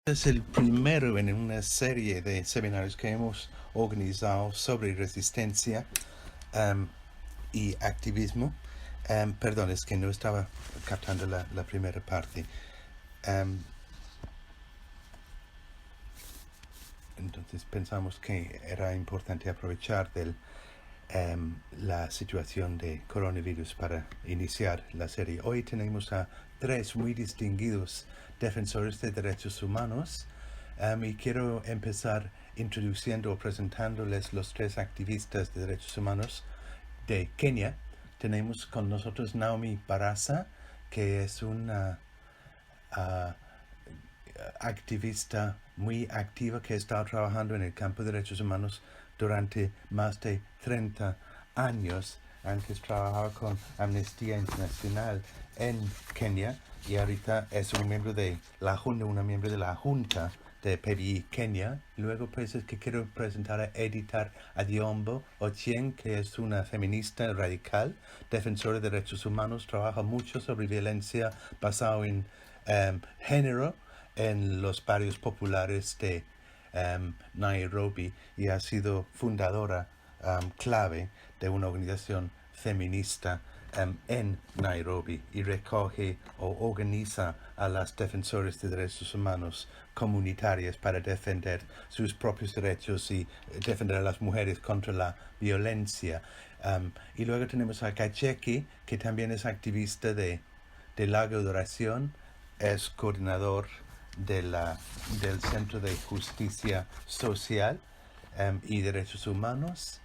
Es el primero en una serie de seminarios que hemos organizado sobre resistencia y activismo. Perdón, es que no estaba captando la primera parte. Entonces pensamos que era importante aprovechar la situación de coronavirus para iniciar la serie. Hoy tenemos a tres muy distinguidos defensores de derechos humanos y quiero empezar introduciendo o presentándoles los tres activistas de derechos humanos de Kenia. Tenemos con nosotros Naomi Barasa, que es una activista muy activa que ha estado trabajando en el campo de derechos humanos durante más de 30 años. Antes trabajaba con Amnistía Internacional en Kenia y ahorita es un miembro de la Junta, una miembro de la Junta de PBI Kenia. Luego pues es que quiero presentar a Editar Adhiambo Ochieng, que es una feminista radical, defensora de derechos humanos, trabaja mucho sobre violencia basada en género en los barrios populares de Nairobi y ha sido fundadora clave de una organización feminista en Nairobi y recoge o organiza a las defensoras de derechos humanos comunitarias para defender sus propios derechos y defender a las mujeres contra la violencia. Y luego tenemos a Kacheki, que también es activista de Lago de Oración, es coordinador del Centro de Justicia Social y Derechos Humanos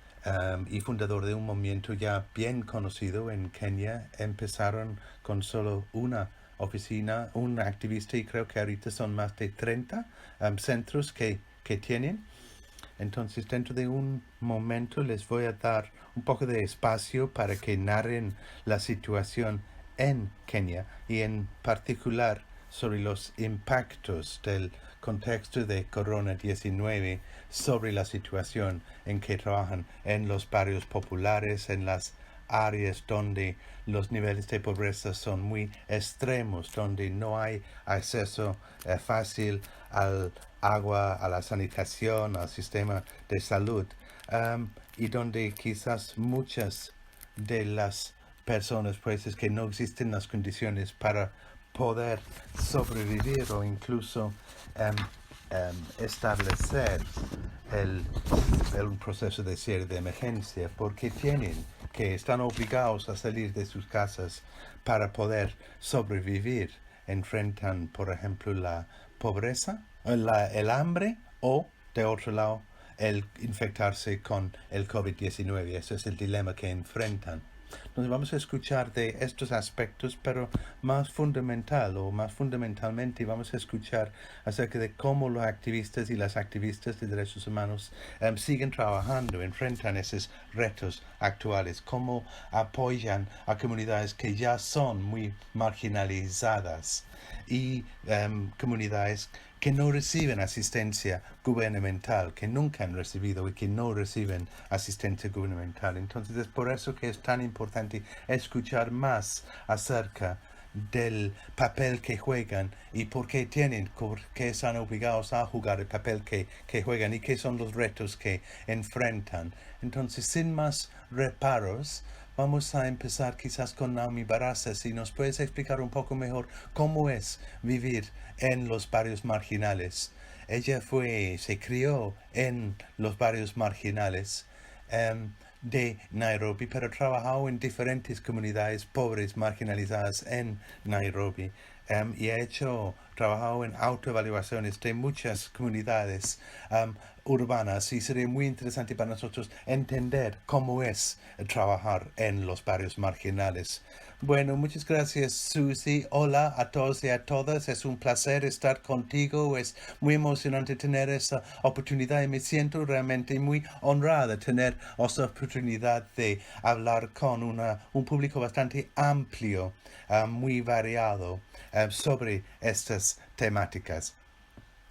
y fundador de un movimiento ya bien conocido en Kenia. Empezaron con solo una oficina, un activista, y creo que ahorita son más de 30 centros que tienen. Entonces, dentro de un momento les voy a dar un poco de espacio para que narren la situación en Kenia y en particular sobre los impactos del contexto de Corona-19 sobre la situación en que trabajan en los barrios populares, en las áreas donde los niveles de pobreza son muy extremos, donde no hay acceso fácil al agua, a la sanitación, al sistema de salud, y donde quizás muchas de las personas pues es que no existen las condiciones para poder sobrevivir o incluso establecer el proceso de cierre de emergencia, porque están obligados a salir de sus casas para poder sobrevivir. Enfrentan, por ejemplo, la pobreza, el hambre o, de otro lado, el infectarse con el COVID-19. Ese es el dilema que enfrentan. Entonces vamos a escuchar de estos aspectos, pero más fundamentalmente vamos a escuchar acerca de cómo los activistas y las activistas de derechos humanos siguen trabajando, enfrentan esos retos actuales, cómo apoyan a comunidades que ya son muy marginalizadas y comunidades que no reciben asistencia gubernamental, que nunca han recibido y que no reciben asistencia gubernamental. Entonces es por eso que es tan importante escuchar más acerca del papel que juegan y por qué están obligados a jugar el papel que juegan y qué son los retos que enfrentan. Entonces, sin más reparos, vamos a empezar quizás con Naomi Barasa. Si nos puedes explicar un poco mejor cómo es vivir en los barrios marginales. Ella se crió en los barrios marginales de Nairobi, pero trabajó en diferentes comunidades pobres, marginalizadas en Nairobi. Y ha trabajado en autoevaluaciones de muchas comunidades urbanas y sería muy interesante para nosotros entender cómo es trabajar en los barrios marginales. Bueno, muchas gracias, Susie. Hola a todos y a todas. Es un placer estar contigo. Es muy emocionante tener esa oportunidad y me siento realmente muy honrada de tener esa oportunidad de hablar con un público bastante amplio, muy variado, sobre estas temáticas.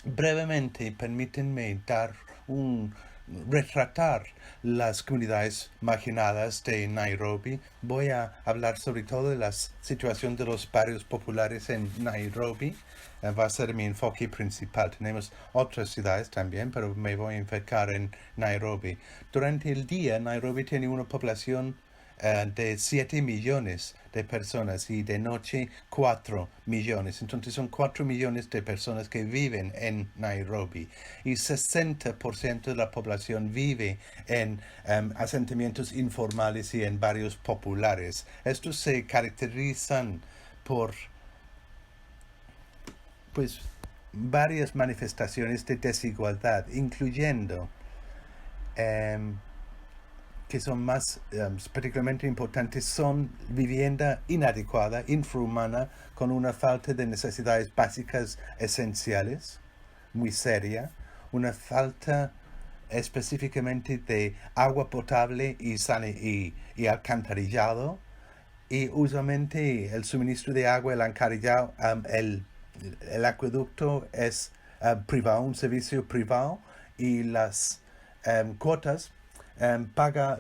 Brevemente, permítanme dar retratar las comunidades marginadas de Nairobi. Voy a hablar sobre todo de la situación de los barrios populares en Nairobi. Va a ser mi enfoque principal. Tenemos otras ciudades también, pero me voy a enfocar en Nairobi. Durante el día, Nairobi tiene una población de 7 millones de personas y de noche 4 millones. Entonces son 4 millones de personas que viven en Nairobi y 60% de la población vive en asentamientos informales y en barrios populares. Estos se caracterizan por pues varias manifestaciones de desigualdad, incluyendo que son más particularmente importantes, son vivienda inadecuada, infrahumana, con una falta de necesidades básicas esenciales, muy seria, una falta específicamente de agua potable y alcantarillado, y usualmente el suministro de agua, el alcantarillado, el acueducto es privado, un servicio privado, y las cuotas paga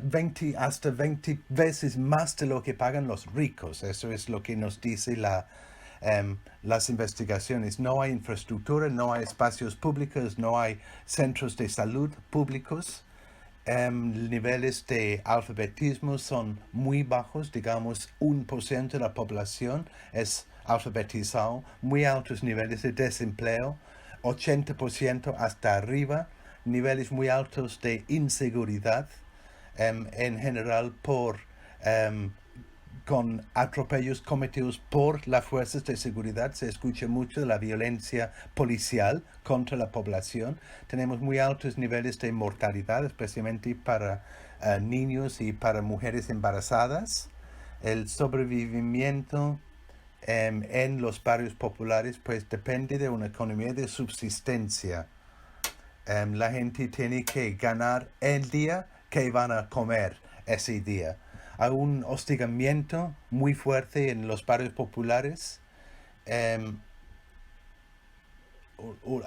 hasta 20 veces más de lo que pagan los ricos. Eso es lo que nos dice las investigaciones. No hay infraestructura, no hay espacios públicos, no hay centros de salud públicos. Niveles de alfabetismo son muy bajos, digamos 1% de la población es alfabetizado, muy altos niveles de desempleo, 80% hasta arriba, niveles muy altos de inseguridad, en general con atropellos cometidos por las fuerzas de seguridad. Se escucha mucho de la violencia policial contra la población. Tenemos muy altos niveles de mortalidad, especialmente para niños y para mujeres embarazadas. El sobrevivimiento en los barrios populares pues depende de una economía de subsistencia. La gente tiene que ganar el día que van a comer ese día. Hay un hostigamiento muy fuerte en los barrios populares,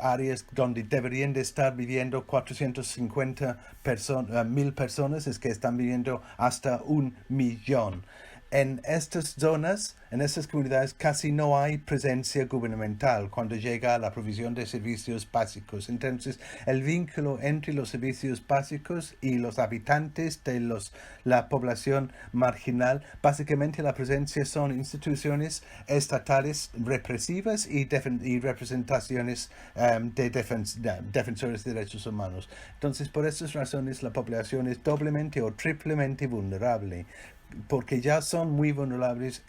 áreas donde deberían de estar viviendo 450.000 personas, es que están viviendo hasta 1 millón. En estas zonas, en estas comunidades, casi no hay presencia gubernamental cuando llega a la provisión de servicios básicos. Entonces, el vínculo entre los servicios básicos y los habitantes de la población marginal, básicamente la presencia son instituciones estatales represivas y representaciones de defensores de derechos humanos. Entonces, por estas razones, la población es doblemente o triplemente vulnerable, porque ya son muy vulnerables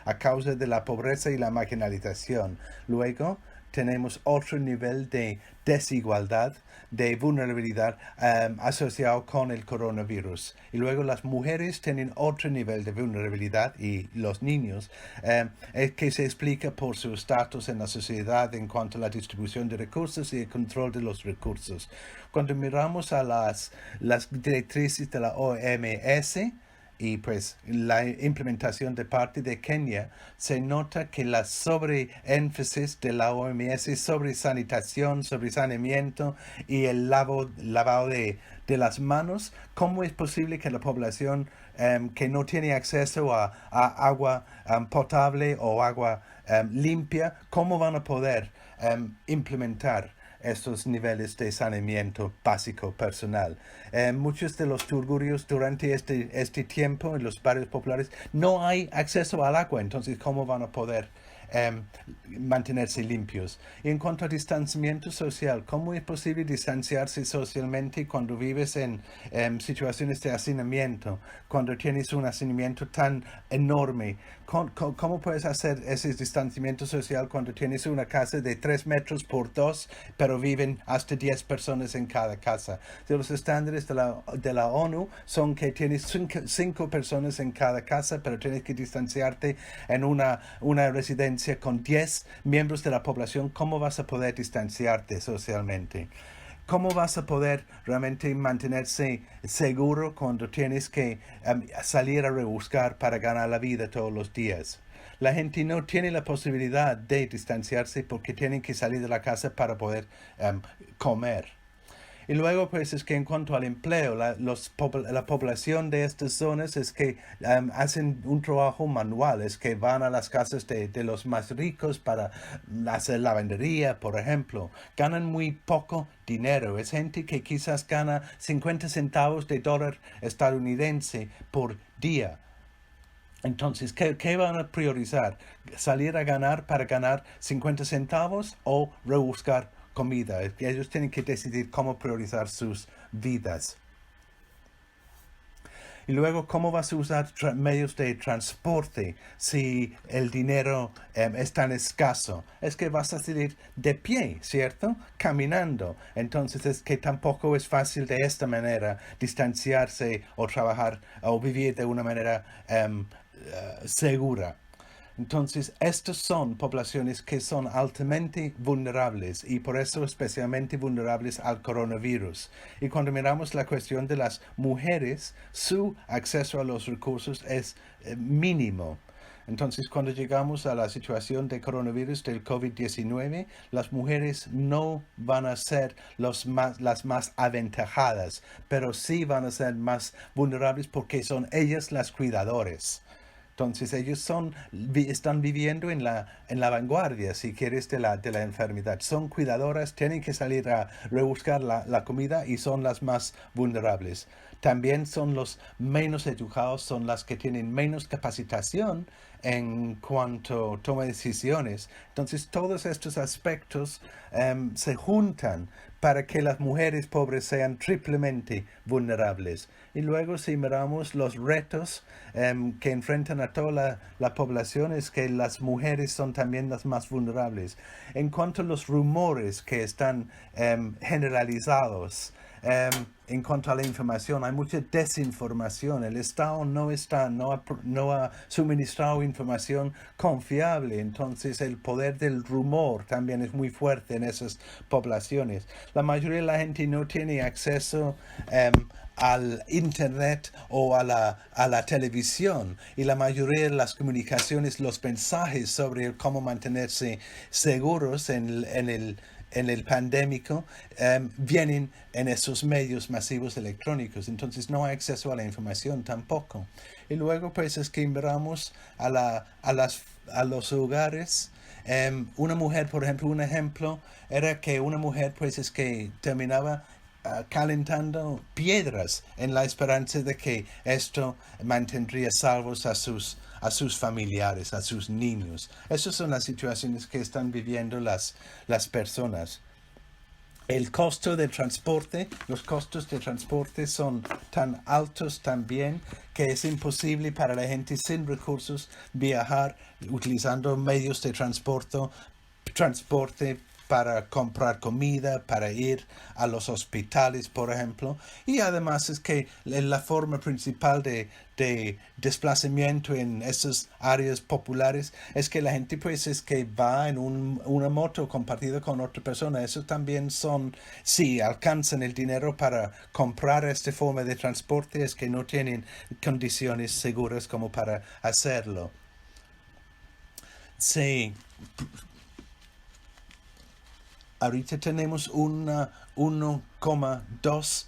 a causa de la pobreza y la marginalización. Luego tenemos otro nivel de desigualdad, de vulnerabilidad asociado con el coronavirus. Y luego las mujeres tienen otro nivel de vulnerabilidad, y los niños, que se explica por su estatus en la sociedad en cuanto a la distribución de recursos y el control de los recursos. Cuando miramos a las directrices de la OMS, y pues la implementación de parte de Kenia, se nota que la sobreénfasis de la OMS sobre sanitación, sobre saneamiento y el lavado de las manos. ¿Cómo es posible que la población que no tiene acceso a agua potable o agua limpia, cómo van a poder implementar estos niveles de saneamiento básico personal? Muchos de los turgurios durante este tiempo en los barrios populares no hay acceso al agua, entonces ¿cómo van a poder mantenerse limpios? Y en cuanto a distanciamiento social, ¿cómo es posible distanciarse socialmente cuando vives en situaciones de hacinamiento, cuando tienes un hacinamiento tan enorme? ¿Cómo puedes hacer ese distanciamiento social cuando tienes una casa de 3 metros por 2, pero viven hasta 10 personas en cada casa? De los estándares de la ONU son que tienes 5 personas en cada casa, pero tienes que distanciarte en una residencia con 10 miembros de la población. ¿Cómo vas a poder distanciarte socialmente? ¿Cómo vas a poder realmente mantenerse seguro cuando tienes que salir a rebuscar para ganar la vida todos los días? La gente no tiene la posibilidad de distanciarse porque tienen que salir de la casa para poder comer. Y luego, pues, es que en cuanto al empleo, la población de estas zonas es que hacen un trabajo manual, es que van a las casas de los más ricos para hacer lavandería, por ejemplo. Ganan muy poco dinero. Es gente que quizás gana 50 centavos de dólar estadounidense por día. Entonces, ¿qué van a priorizar? ¿Salir a ganar para ganar 50 centavos o rebuscar comida? Ellos tienen que decidir cómo priorizar sus vidas. Y luego, ¿cómo vas a usar medios de transporte si el dinero es tan escaso? Es que vas a salir de pie, ¿cierto? Caminando. Entonces es que tampoco es fácil de esta manera distanciarse o trabajar o vivir de una manera segura. Entonces, estas son poblaciones que son altamente vulnerables y por eso especialmente vulnerables al coronavirus. Y cuando miramos la cuestión de las mujeres, su acceso a los recursos es mínimo. Entonces, cuando llegamos a la situación de coronavirus del COVID-19, las mujeres no van a ser las más aventajadas, pero sí van a ser más vulnerables porque son ellas las cuidadoras. Entonces ellos están viviendo en la vanguardia, si quieres, de la enfermedad. Son cuidadoras, tienen que salir a rebuscar la comida y son las más vulnerables. También son los menos educados, son las que tienen menos capacitación en cuanto a toma de decisiones. Entonces todos estos aspectos se juntan para que las mujeres pobres sean triplemente vulnerables. Y luego si miramos los retos que enfrentan a toda la población, es que las mujeres son también las más vulnerables. En cuanto a los rumores que están generalizados, en cuanto a la información, hay mucha desinformación. El Estado no ha suministrado información confiable. Entonces el poder del rumor también es muy fuerte en esas poblaciones. La mayoría de la gente no tiene acceso al internet o a la televisión, y la mayoría de las comunicaciones, los mensajes sobre cómo mantenerse seguros en el pandémico vienen en esos medios masivos electrónicos. Entonces no hay acceso a la información tampoco. Y luego pues es que miramos a los hogares. Una mujer, por ejemplo, un ejemplo era que una mujer pues es que terminaba calentando piedras en la esperanza de que esto mantendría salvos a sus familiares, a sus niños. Esas son las situaciones que están viviendo las personas. El costo del transporte, los costos de transporte son tan altos también que es imposible para la gente sin recursos viajar utilizando medios de transporte para comprar comida, para ir a los hospitales, por ejemplo. Y además es que la forma principal de desplazamiento en esas áreas populares es que la gente pues es que va en una moto compartida con otra persona. Eso también si alcanzan el dinero para comprar esta forma de transporte, es que no tienen condiciones seguras como para hacerlo. Sí. Ahorita tenemos 1,2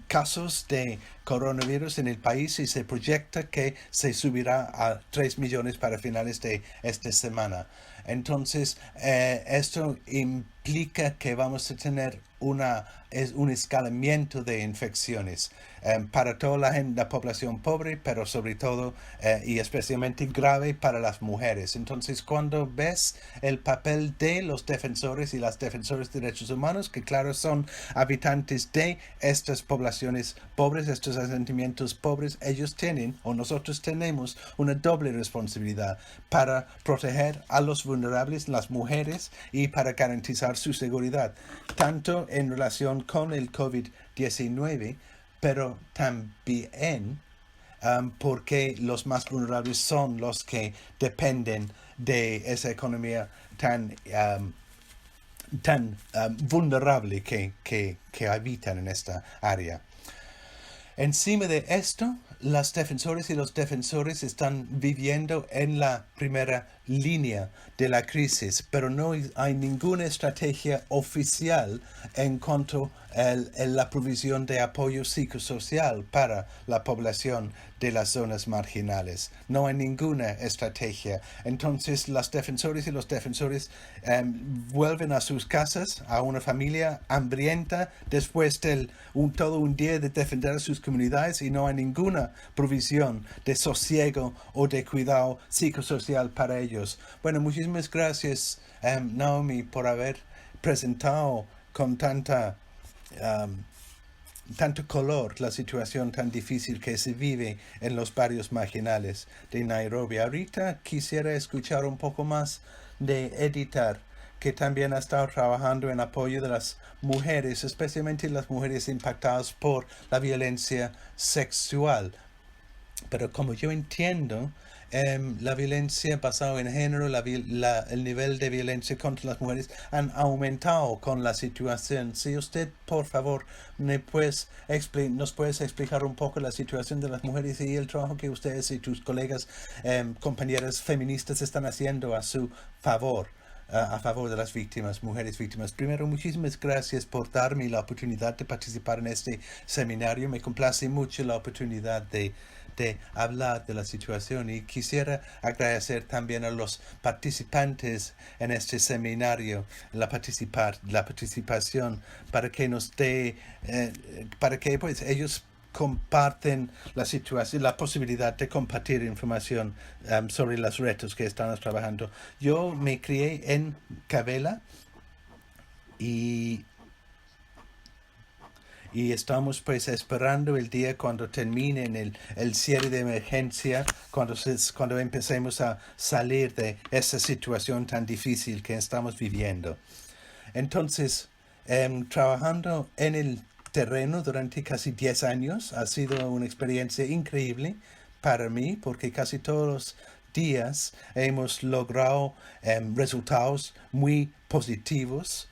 casos de coronavirus en el país y se proyecta que se subirá a 3 millones para finales de esta semana. Entonces, esto implica que vamos a tener un escalamiento de infecciones para toda la población pobre, pero sobre todo y especialmente grave para las mujeres. Entonces, cuando ves el papel de los defensores y las defensoras de derechos humanos, que claro son habitantes de estas poblaciones pobres, estos asentamientos pobres, ellos tienen, o nosotros tenemos, una doble responsabilidad para proteger a los vulnerables, las mujeres, y para garantizar su seguridad, tanto en relación con el COVID-19, pero también porque los más vulnerables son los que dependen de esa economía tan vulnerable que habitan en esta área. Encima de esto, las defensoras y los defensores están viviendo en la primera línea de la crisis, pero no hay ninguna estrategia oficial en cuanto la provisión de apoyo psicosocial para la población de las zonas marginales. No hay ninguna estrategia. Entonces, las defensores y los defensores vuelven a sus casas, a una familia hambrienta, después de todo un día de defender a sus comunidades, y no hay ninguna provisión de sosiego o de cuidado psicosocial para ellos. Bueno, muchísimas gracias, Naomi, por haber presentado con tanto color la situación tan difícil que se vive en los barrios marginales de Nairobi. Ahorita quisiera escuchar un poco más de Editar, que también ha estado trabajando en apoyo de las mujeres, especialmente las mujeres impactadas por la violencia sexual. Pero como yo entiendo, la violencia basada en género, el nivel de violencia contra las mujeres han aumentado con la situación. Si usted, por favor, nos puedes explicar un poco la situación de las mujeres y el trabajo que ustedes y tus colegas, compañeras feministas están haciendo a su favor. A favor de las víctimas, mujeres víctimas. Primero, muchísimas gracias por darme la oportunidad de participar en este seminario. Me complace mucho la oportunidad de hablar de la situación, y quisiera agradecer también a los participantes en este seminario la participación, para que nos dé, para que pues ellos comparten la situación, la posibilidad de compartir información sobre los retos que estamos trabajando. Yo me crié en Cavela y estamos pues esperando el día cuando termine el cierre de emergencia, cuando empecemos a salir de esa situación tan difícil que estamos viviendo. Entonces, trabajando en el terreno durante casi 10 años ha sido una experiencia increíble para mí, porque casi todos los días hemos logrado resultados muy positivos,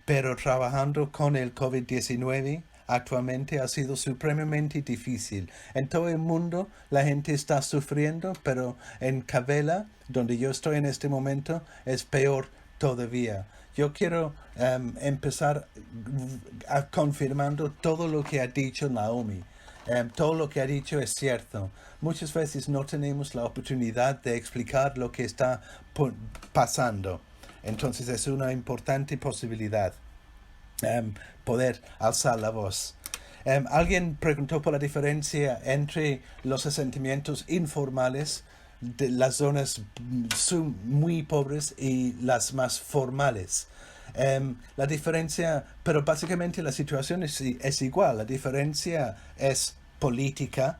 pero trabajando con el COVID-19 actualmente ha sido supremamente difícil. En todo el mundo la gente está sufriendo, pero en Cavela, donde yo estoy en este momento, es peor todavía. Yo quiero empezar confirmando todo lo que ha dicho Naomi. Todo lo que ha dicho es cierto. Muchas veces no tenemos la oportunidad de explicar lo que está pasando. Entonces es una importante posibilidad poder alzar la voz. Alguien preguntó por la diferencia entre los asentamientos informales de las zonas muy pobres y las más formales. La diferencia, pero básicamente la situación es igual. La diferencia es política,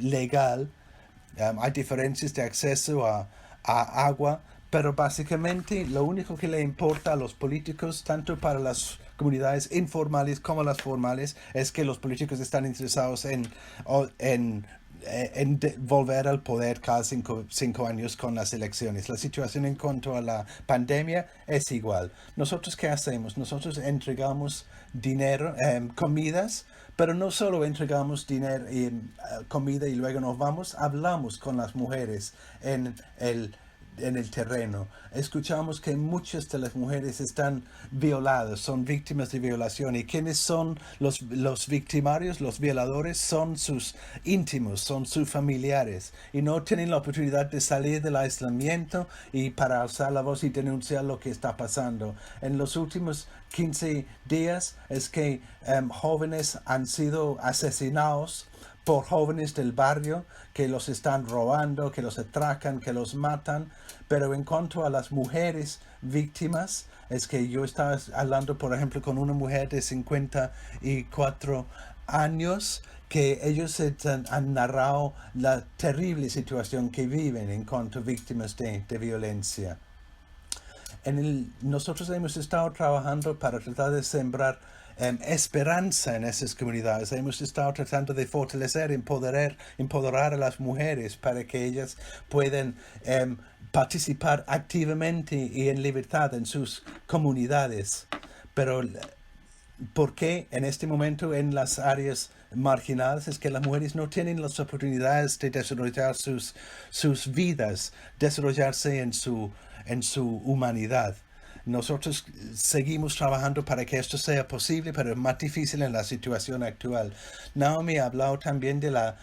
legal. Hay diferencias de acceso a agua, pero básicamente lo único que le importa a los políticos, tanto para las comunidades informales como las formales, es que los políticos están interesados en volver al poder cada cinco años con las elecciones. La situación en cuanto a la pandemia es igual. ¿Nosotros qué hacemos? Nosotros entregamos dinero, comidas, pero no solo entregamos dinero y comida y luego nos vamos, hablamos con las mujeres en el terreno. Escuchamos que muchas de las mujeres están violadas, son víctimas de violación. ¿Y quiénes son los victimarios? Los violadores son sus íntimos, son sus familiares, y no tienen la oportunidad de salir del aislamiento y para alzar la voz y denunciar lo que está pasando. En los últimos 15 días es que jóvenes han sido asesinados por jóvenes del barrio que los están robando, que los atracan, que los matan. Pero en cuanto a las mujeres víctimas, es que yo estaba hablando, por ejemplo, con una mujer de 54 años, que ellos han narrado la terrible situación que viven en cuanto a víctimas de violencia. Nosotros hemos estado trabajando para tratar de sembrar esperanza en esas comunidades. Hemos estado tratando de fortalecer, empoderar a las mujeres para que ellas puedan participar activamente y en libertad en sus comunidades. Pero ¿por qué en este momento en las áreas marginales es que las mujeres no tienen las oportunidades de desarrollar sus vidas, desarrollarse en su humanidad? nosotros seguimos trabajando para que esto sea posible, pero es más difícil en la situación actual. Naomi ha hablado también del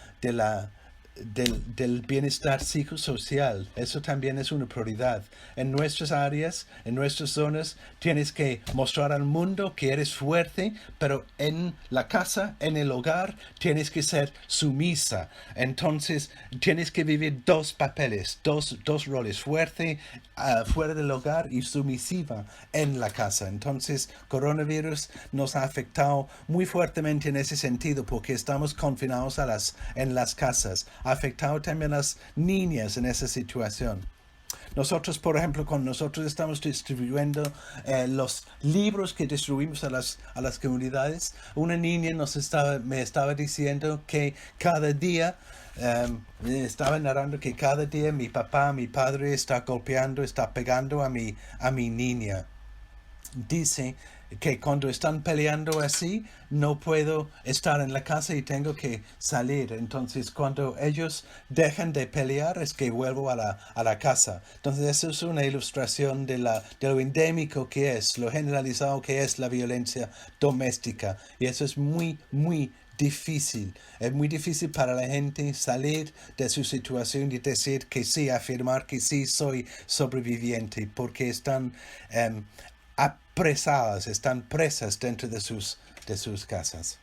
bienestar psicosocial. Eso también es una prioridad. En nuestras áreas, en nuestras zonas, tienes que mostrar al mundo que eres fuerte, pero en la casa, en el hogar, tienes que ser sumisa. Entonces, tienes que vivir dos papeles, dos roles, fuerte fuera del hogar y sumisiva en la casa. Entonces, coronavirus nos ha afectado muy fuertemente en ese sentido porque estamos confinados en las casas. Ha afectado también a las niñas en esa situación. Nosotros, por ejemplo, con nosotros estamos distribuyendo los libros que distribuimos a las comunidades. Una niña me estaba diciendo que cada día, me estaba narrando que cada día mi padre está golpeando, está pegando a mi niña. Dice que cuando están peleando así, no puedo estar en la casa y tengo que salir. Entonces, cuando ellos dejan de pelear, es que vuelvo a la casa. Entonces, eso es una ilustración de lo endémico que es, lo generalizado que es la violencia doméstica. Y eso es muy, muy difícil. Es muy difícil para la gente salir de su situación y decir que sí, afirmar que sí soy sobreviviente, porque están apresadas, están presas dentro de sus casas.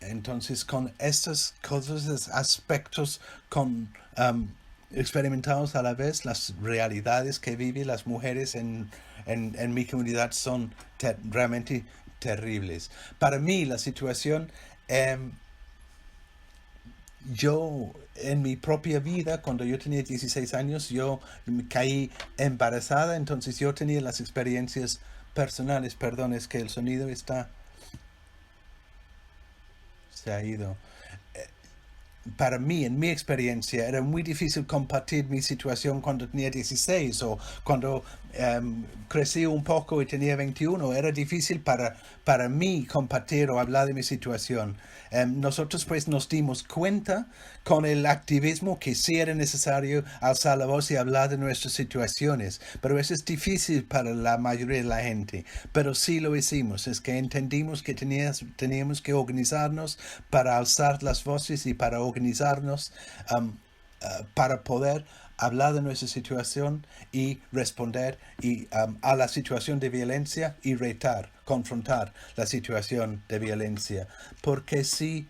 Entonces, con estos cosas, aspectos experimentados a la vez, las realidades que viven las mujeres en mi comunidad son realmente terribles. Para mí, la situación, yo en mi propia vida, cuando yo tenía 16 años, yo me caí embarazada, entonces yo tenía las experiencias personales. Perdón, es que el sonido se ha ido. Para mí, en mi experiencia, era muy difícil compartir mi situación cuando tenía 16 o cuando crecí un poco y tenía 21. Era difícil para mí compartir o hablar de mi situación. Nosotros pues nos dimos cuenta con el activismo que sí era necesario alzar la voz y hablar de nuestras situaciones. Pero eso es difícil para la mayoría de la gente. Pero sí lo hicimos. Es que entendimos que teníamos que organizarnos para alzar las voces y para organizarnos para poder hablar de nuestra situación y responder a la situación de violencia y confrontar la situación de violencia. Porque sí,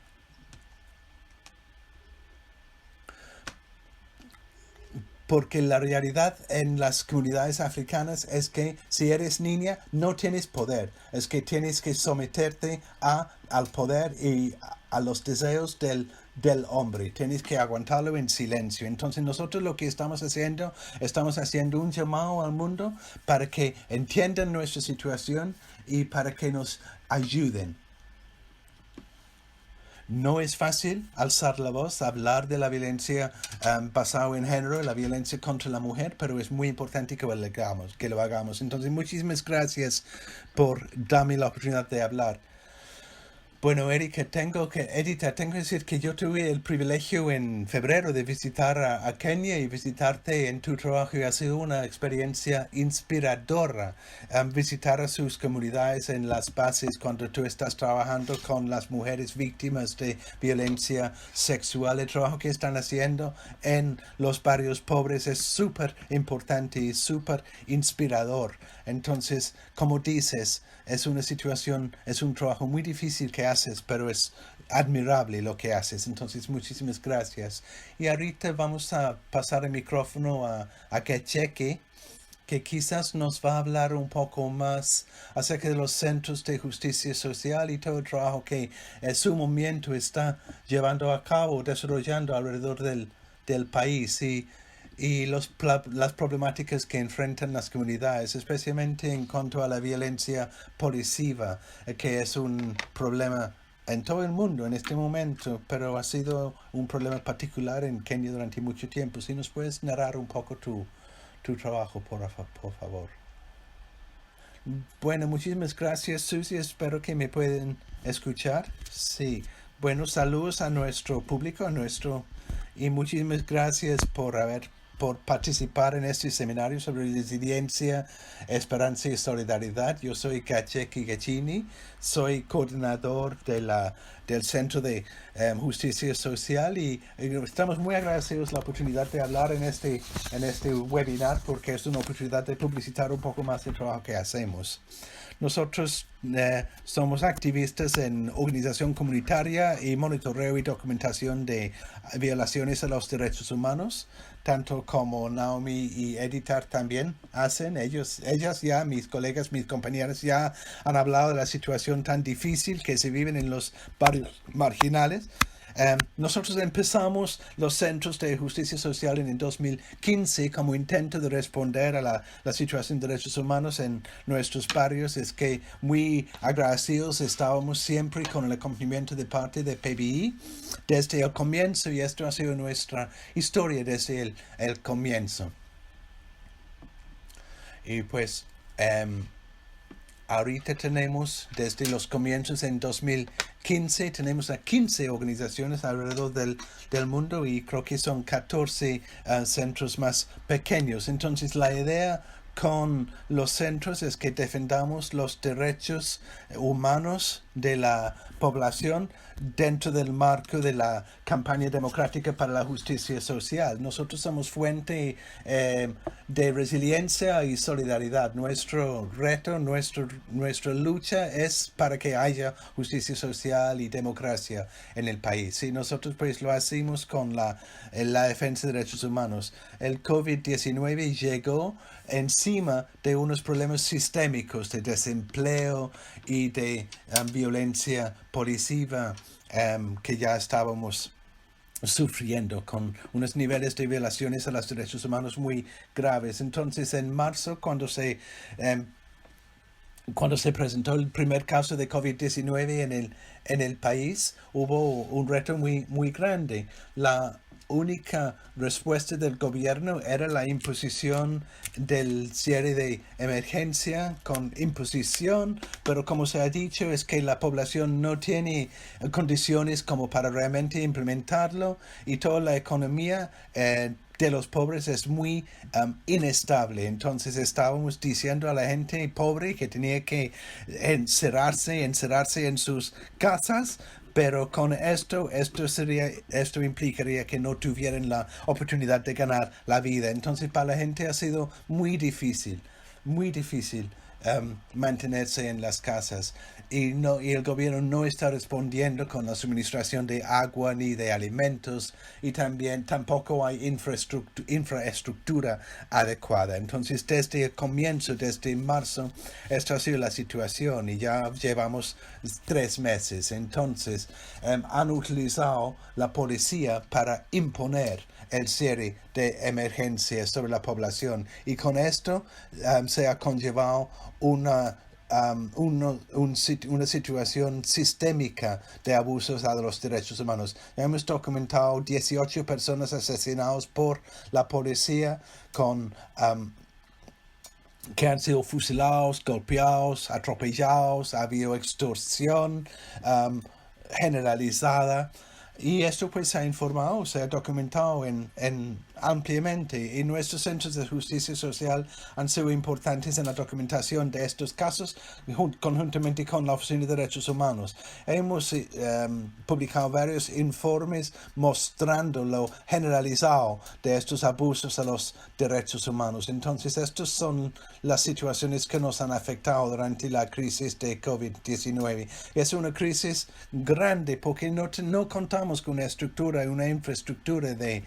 porque la realidad en las comunidades africanas es que si eres niña no tienes poder, es que tienes que someterte al poder y a los deseos del hombre, tienes que aguantarlo en silencio. Entonces nosotros lo que estamos haciendo un llamado al mundo para que entiendan nuestra situación y para que nos ayuden. No es fácil alzar la voz, hablar de la violencia basada en género, la violencia contra la mujer, pero es muy importante que lo hagamos. Entonces, muchísimas gracias por darme la oportunidad de hablar. Bueno, Edita, tengo que decir que yo tuve el privilegio en febrero de visitar a Kenia y visitarte en tu trabajo y ha sido una experiencia inspiradora visitar a sus comunidades en las bases cuando tú estás trabajando con las mujeres víctimas de violencia sexual. El trabajo que están haciendo en los barrios pobres es súper importante y súper inspirador. Entonces, como dices, es un trabajo muy difícil que haces, pero es admirable lo que haces. Entonces, muchísimas gracias. Y ahorita vamos a pasar el micrófono a Kecheque, que quizás nos va a hablar un poco más acerca de los centros de justicia social y todo el trabajo que su movimiento está llevando a cabo, desarrollando alrededor del país y las problemáticas que enfrentan las comunidades, especialmente en cuanto a la violencia policiva, que es un problema en todo el mundo en este momento, pero ha sido un problema particular en Kenia durante mucho tiempo. Si nos puedes narrar un poco tu trabajo, por favor. Bueno, muchísimas gracias, Susie. Espero que me pueden escuchar. Sí. Bueno, saludos a nuestro público, y muchísimas gracias por haber por participar en este seminario sobre resiliencia, esperanza y solidaridad. Yo soy Kacheki Gachini, soy coordinador del Centro de Justicia Social y estamos muy agradecidos la oportunidad de hablar en este webinar porque es una oportunidad de publicitar un poco más el trabajo que hacemos. Nosotros somos activistas en organización comunitaria y monitoreo y documentación de violaciones a los derechos humanos, tanto como Naomi y Editar también hacen. Ellas ya, mis colegas, mis compañeras ya han hablado de la situación tan difícil que se viven en los barrios marginales. Nosotros empezamos los centros de justicia social en el 2015 como intento de responder a la situación de derechos humanos en nuestros barrios. Es que muy agradecidos estábamos siempre con el acompañamiento de parte de PBI desde el comienzo y esto ha sido nuestra historia desde el comienzo. Y pues ahorita tenemos, desde los comienzos en 2015, tenemos a 15 organizaciones alrededor del mundo y creo que son 14 centros más pequeños. Entonces la idea con los centros es que defendamos los derechos humanos de la población dentro del marco de la campaña democrática para la justicia social. Nosotros somos fuente de resiliencia y solidaridad. Nuestro reto, nuestra lucha es para que haya justicia social y democracia en el país. Y nosotros pues lo hacemos con la defensa de derechos humanos. El COVID-19 llegó encima de unos problemas sistémicos de desempleo y de violencia policiva que ya estábamos sufriendo con unos niveles de violaciones a los derechos humanos muy graves. Entonces, en marzo, cuando se presentó el primer caso de COVID-19 en el país, hubo un reto muy grande. La única respuesta del gobierno era la imposición del cierre de emergencia con imposición, pero como se ha dicho es que la población no tiene condiciones como para realmente implementarlo y toda la economía de los pobres es muy inestable. Entonces estábamos diciendo a la gente pobre que tenía que encerrarse en sus casas, pero con esto implicaría que no tuvieran la oportunidad de ganar la vida. Entonces para la gente ha sido muy difícil mantenerse en las casas y el gobierno no está respondiendo con la suministración de agua ni de alimentos y tampoco hay infraestructura adecuada. Entonces desde el comienzo, desde marzo, esta ha sido la situación y ya llevamos 3 meses. Entonces han utilizado la policía para imponer el cierre de emergencia sobre la población y con esto se ha conllevado una situación sistémica de abusos a los derechos humanos. Hemos documentado 18 personas asesinadas por la policía que han sido fusilados, golpeados, atropellados, ha habido extorsión generalizada. Y esto pues se ha informado, se ha documentado ampliamente y nuestros centros de justicia social han sido importantes en la documentación de estos casos conjuntamente con la Oficina de Derechos Humanos. Hemos publicado varios informes mostrando lo generalizado de estos abusos a los derechos humanos. Entonces, estas son las situaciones que nos han afectado durante la crisis de COVID-19. Es una crisis grande porque no contamos con una estructura y una infraestructura de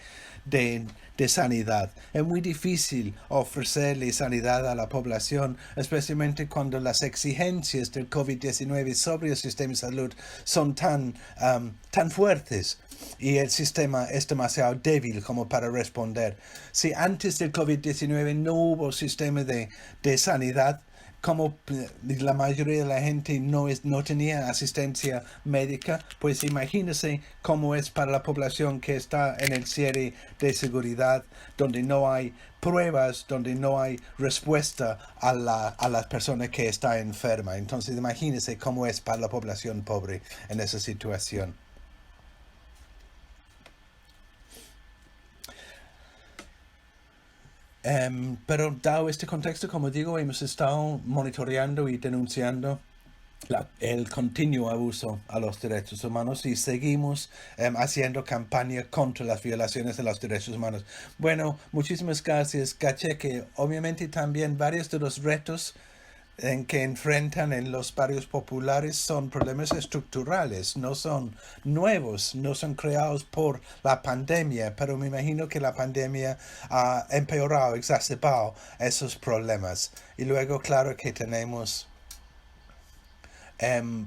sanidad. Es muy difícil ofrecerle sanidad a la población, especialmente cuando las exigencias del COVID-19 sobre el sistema de salud son tan fuertes y el sistema es demasiado débil como para responder. Si antes del COVID-19 no hubo sistema de sanidad, como la mayoría de la gente no tenía asistencia médica, pues imagínense cómo es para la población que está en el cierre de seguridad, donde no hay pruebas, donde no hay respuesta a la persona que está enferma. Entonces imagínense cómo es para la población pobre en esa situación. Pero dado este contexto, como digo, hemos estado monitoreando y denunciando el continuo abuso a los derechos humanos y seguimos haciendo campaña contra las violaciones de los derechos humanos. Bueno, muchísimas gracias, Caché, que obviamente también varios de los retos en que enfrentan en los barrios populares son problemas estructurales, no son nuevos, no son creados por la pandemia, pero me imagino que la pandemia ha empeorado, exacerbado esos problemas. Y luego, claro que tenemos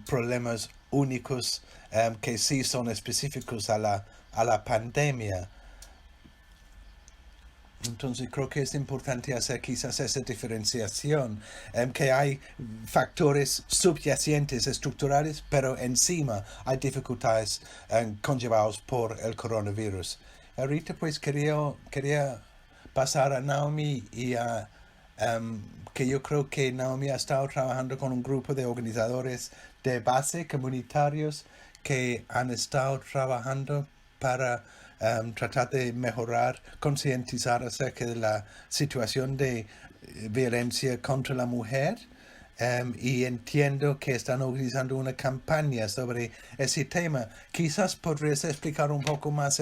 problemas únicos que sí son específicos a la pandemia. Entonces creo que es importante hacer quizás esa diferenciación, que hay factores subyacentes estructurales, pero encima hay dificultades conllevadas por el coronavirus. Ahorita pues quería pasar a Naomi y a que yo creo que Naomi ha estado trabajando con un grupo de organizadores de base comunitarios que han estado trabajando para tratar de mejorar, concientizar acerca de la situación de violencia contra la mujer. Y entiendo que están organizando una campaña sobre ese tema. Quizás podrías explicar un poco más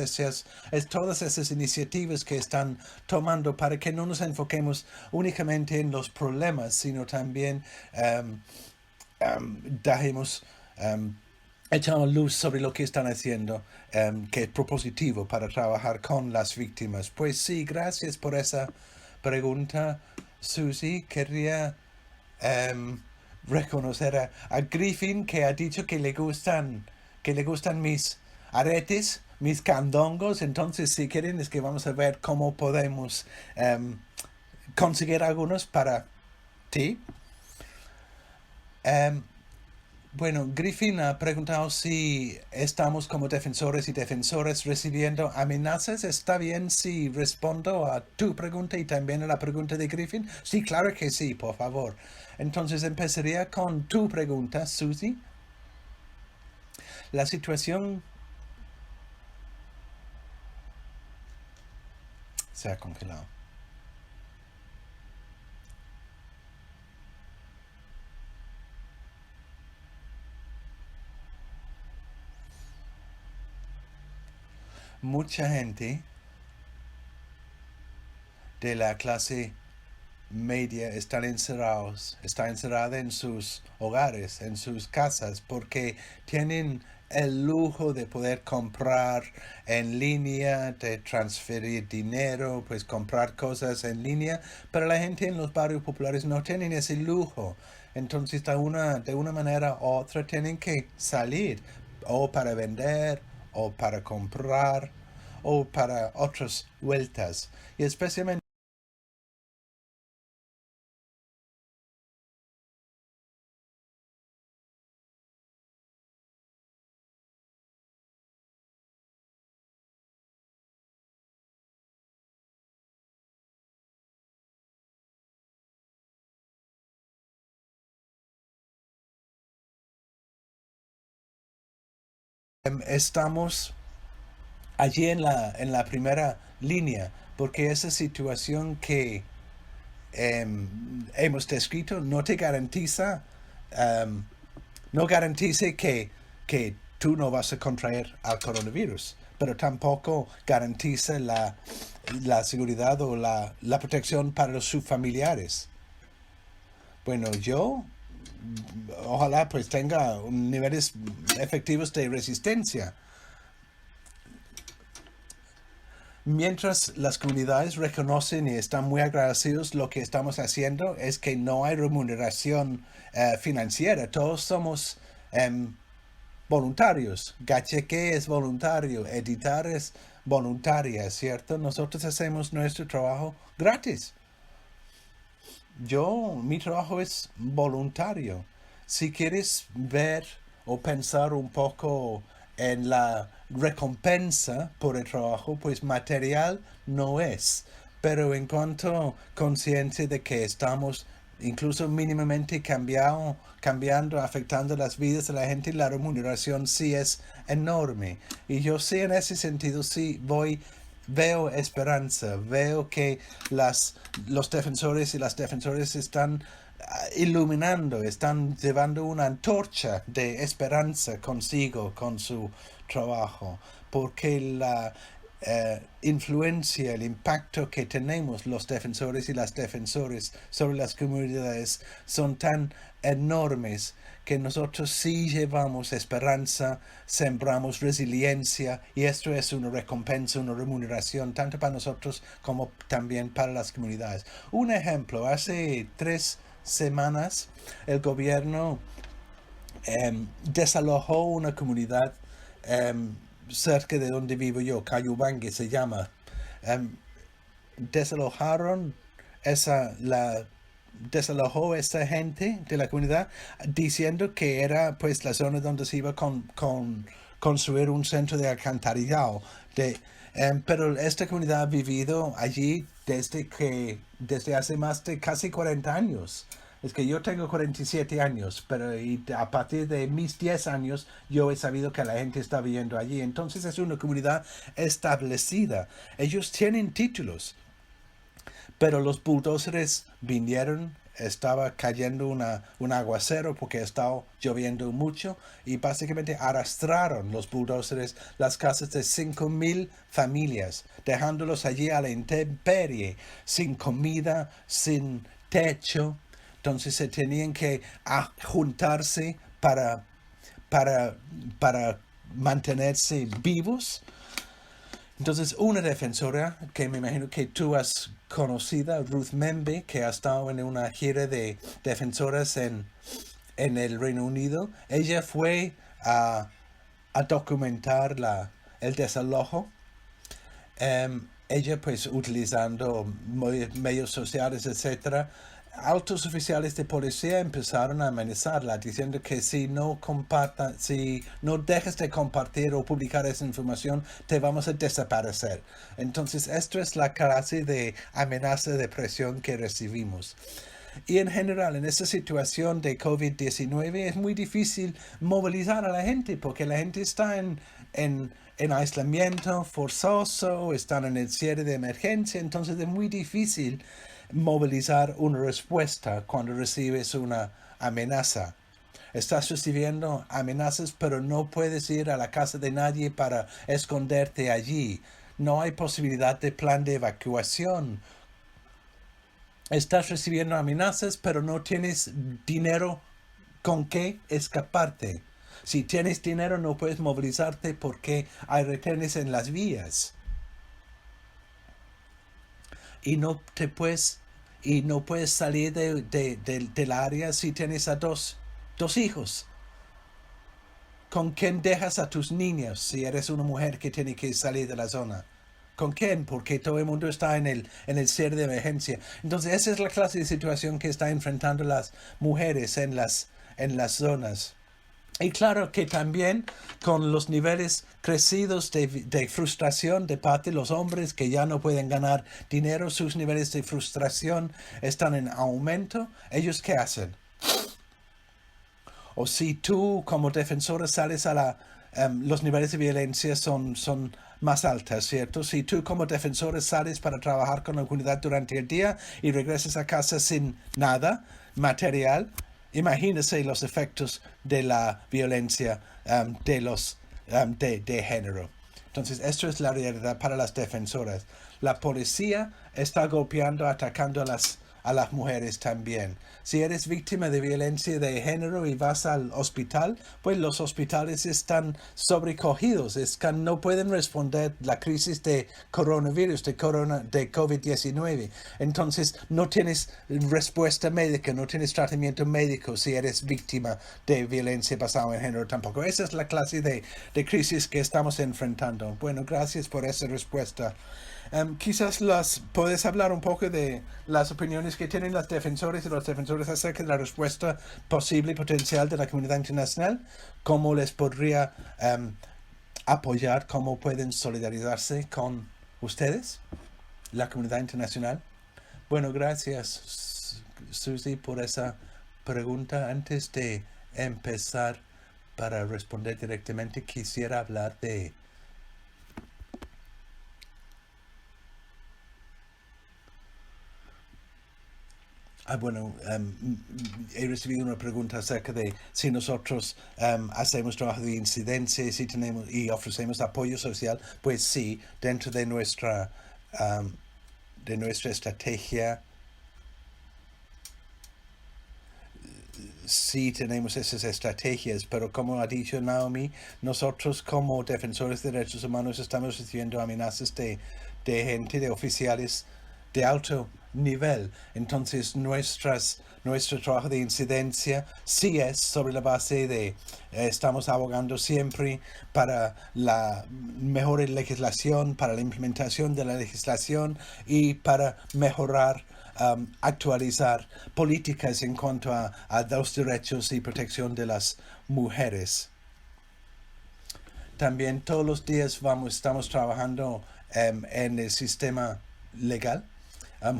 todas esas iniciativas que están tomando para que no nos enfoquemos únicamente en los problemas, sino también dejemos echamos luz sobre lo que están haciendo, que es propositivo para trabajar con las víctimas. Pues sí, gracias por esa pregunta, Susie. Quería reconocer a Griffin, que ha dicho que le gustan mis aretes, mis candongos. Entonces, si quieren, es que vamos a ver cómo podemos conseguir algunos para ti. Bueno, Griffin ha preguntado si estamos como defensores y defensoras recibiendo amenazas. ¿Está bien si respondo a tu pregunta y también a la pregunta de Griffin? Sí, claro que sí, por favor. Entonces empezaría con tu pregunta, Susie. La situación se ha congelado. Mucha gente de la clase media está encerrada en sus hogares, en sus casas, porque tienen el lujo de poder comprar en línea, de transferir dinero, pues comprar cosas en línea, pero la gente en los barrios populares no tienen ese lujo. Entonces, de una manera u otra, tienen que salir o para vender, o para comprar, o para otras vueltas. Y especialmente estamos allí en la primera línea, porque esa situación que hemos descrito no te garantiza, um, no garantice que tú no vas a contraer al coronavirus, pero tampoco garantiza la seguridad o la protección para los subfamiliares. Bueno, yo ojalá pues tenga niveles efectivos de resistencia. Mientras las comunidades reconocen y están muy agradecidos, lo que estamos haciendo es que no hay remuneración financiera. Todos somos voluntarios. Gacheque es voluntario, editar es voluntaria, ¿cierto? Nosotros hacemos nuestro trabajo gratis. Mi trabajo es voluntario. Si quieres ver o pensar un poco en la recompensa por el trabajo, pues material no es. Pero en cuanto consciente de que estamos incluso mínimamente cambiando, afectando las vidas de la gente, la remuneración sí es enorme. Y yo sí, en ese sentido, sí voy veo esperanza, veo que los defensores y las defensoras están iluminando, están llevando una antorcha de esperanza consigo con su trabajo, porque la influencia, el impacto que tenemos los defensores y las defensoras sobre las comunidades son tan enormes que nosotros sí llevamos esperanza, sembramos resiliencia y esto es una recompensa, una remuneración tanto para nosotros como también para las comunidades. Un ejemplo, hace 3 semanas el gobierno desalojó una comunidad cerca de donde vivo yo, Cayubangue se llama. Desalojaron desalojó esa gente de la comunidad diciendo que era pues la zona donde se iba con construir un centro de alcantarillado. Pero esta comunidad ha vivido allí desde hace más de casi 40 años. Es que yo tengo 47 años, pero a partir de mis 10 años yo he sabido que la gente está viviendo allí. Entonces es una comunidad establecida. Ellos tienen títulos, pero los bulldozers vinieron, estaba cayendo un aguacero porque estaba lloviendo mucho y básicamente arrastraron los bulldozers las casas de 5,000 familias, dejándolos allí a la intemperie, sin comida, sin techo. Entonces se tenían que juntarse para mantenerse vivos. Entonces, una defensora que me imagino que tú has conocido, Ruth Membe, que ha estado en una gira de defensoras en el Reino Unido, ella fue a documentar el desalojo. Ella pues utilizando medios sociales, etcétera. Altos oficiales de policía empezaron a amenazarla diciendo que si no dejas de compartir o publicar esa información, te vamos a desaparecer. Entonces, esto es la clase de amenaza de presión que recibimos. Y en general, en esta situación de COVID-19 es muy difícil movilizar a la gente porque la gente está en aislamiento forzoso, están en el cierre de emergencia, entonces es muy difícil movilizar una respuesta cuando recibes una amenaza. Estás recibiendo amenazas, pero no puedes ir a la casa de nadie para esconderte allí. No hay posibilidad de plan de evacuación. Estás recibiendo amenazas, pero no tienes dinero con qué escaparte. Si tienes dinero, no puedes movilizarte porque hay retenes en las vías. Y no puedes salir del área si tienes a dos hijos. ¿Con quién dejas a tus niños si eres una mujer que tiene que salir de la zona? ¿Con quién? Porque todo el mundo está en el cierre de emergencia. Entonces esa es la clase de situación que están enfrentando las mujeres en las zonas. Y claro que también con los niveles crecidos de frustración de parte de los hombres que ya no pueden ganar dinero, sus niveles de frustración están en aumento. ¿Ellos qué hacen? O si tú como defensora sales los niveles de violencia son más altos, ¿cierto? Si tú como defensora sales para trabajar con la comunidad durante el día y regresas a casa sin nada material, imagínese los efectos de la violencia de género. Entonces, esto es la realidad para las defensoras. La policía está golpeando, atacando a las mujeres también. Si eres víctima de violencia de género y vas al hospital, pues los hospitales están sobrecogidos, no pueden responder la crisis de coronavirus, de COVID-19. Entonces no tienes respuesta médica, no tienes tratamiento médico si eres víctima de violencia basada en género tampoco. Esa es la clase de crisis que estamos enfrentando. Bueno, gracias por esa respuesta. Quizás puedes hablar un poco de las opiniones que tienen las defensores y los defensores acerca de la respuesta posible y potencial de la comunidad internacional, cómo les podría apoyar, cómo pueden solidarizarse con ustedes, la comunidad internacional. Bueno, gracias, Susie, por esa pregunta. Antes de empezar para responder directamente, quisiera hablar de Bueno, he recibido una pregunta acerca de si nosotros hacemos trabajo de incidencia si tenemos, y ofrecemos apoyo social. Pues sí, dentro de nuestra estrategia, sí tenemos esas estrategias, pero como ha dicho Naomi, nosotros como defensores de derechos humanos estamos recibiendo amenazas de gente, de oficiales de alto nivel. Entonces nuestro trabajo de incidencia sí es sobre la base de estamos abogando siempre para la mejor legislación, para la implementación de la legislación y para mejorar, actualizar políticas en cuanto a los derechos y protección de las mujeres. También todos los días estamos trabajando en el sistema legal,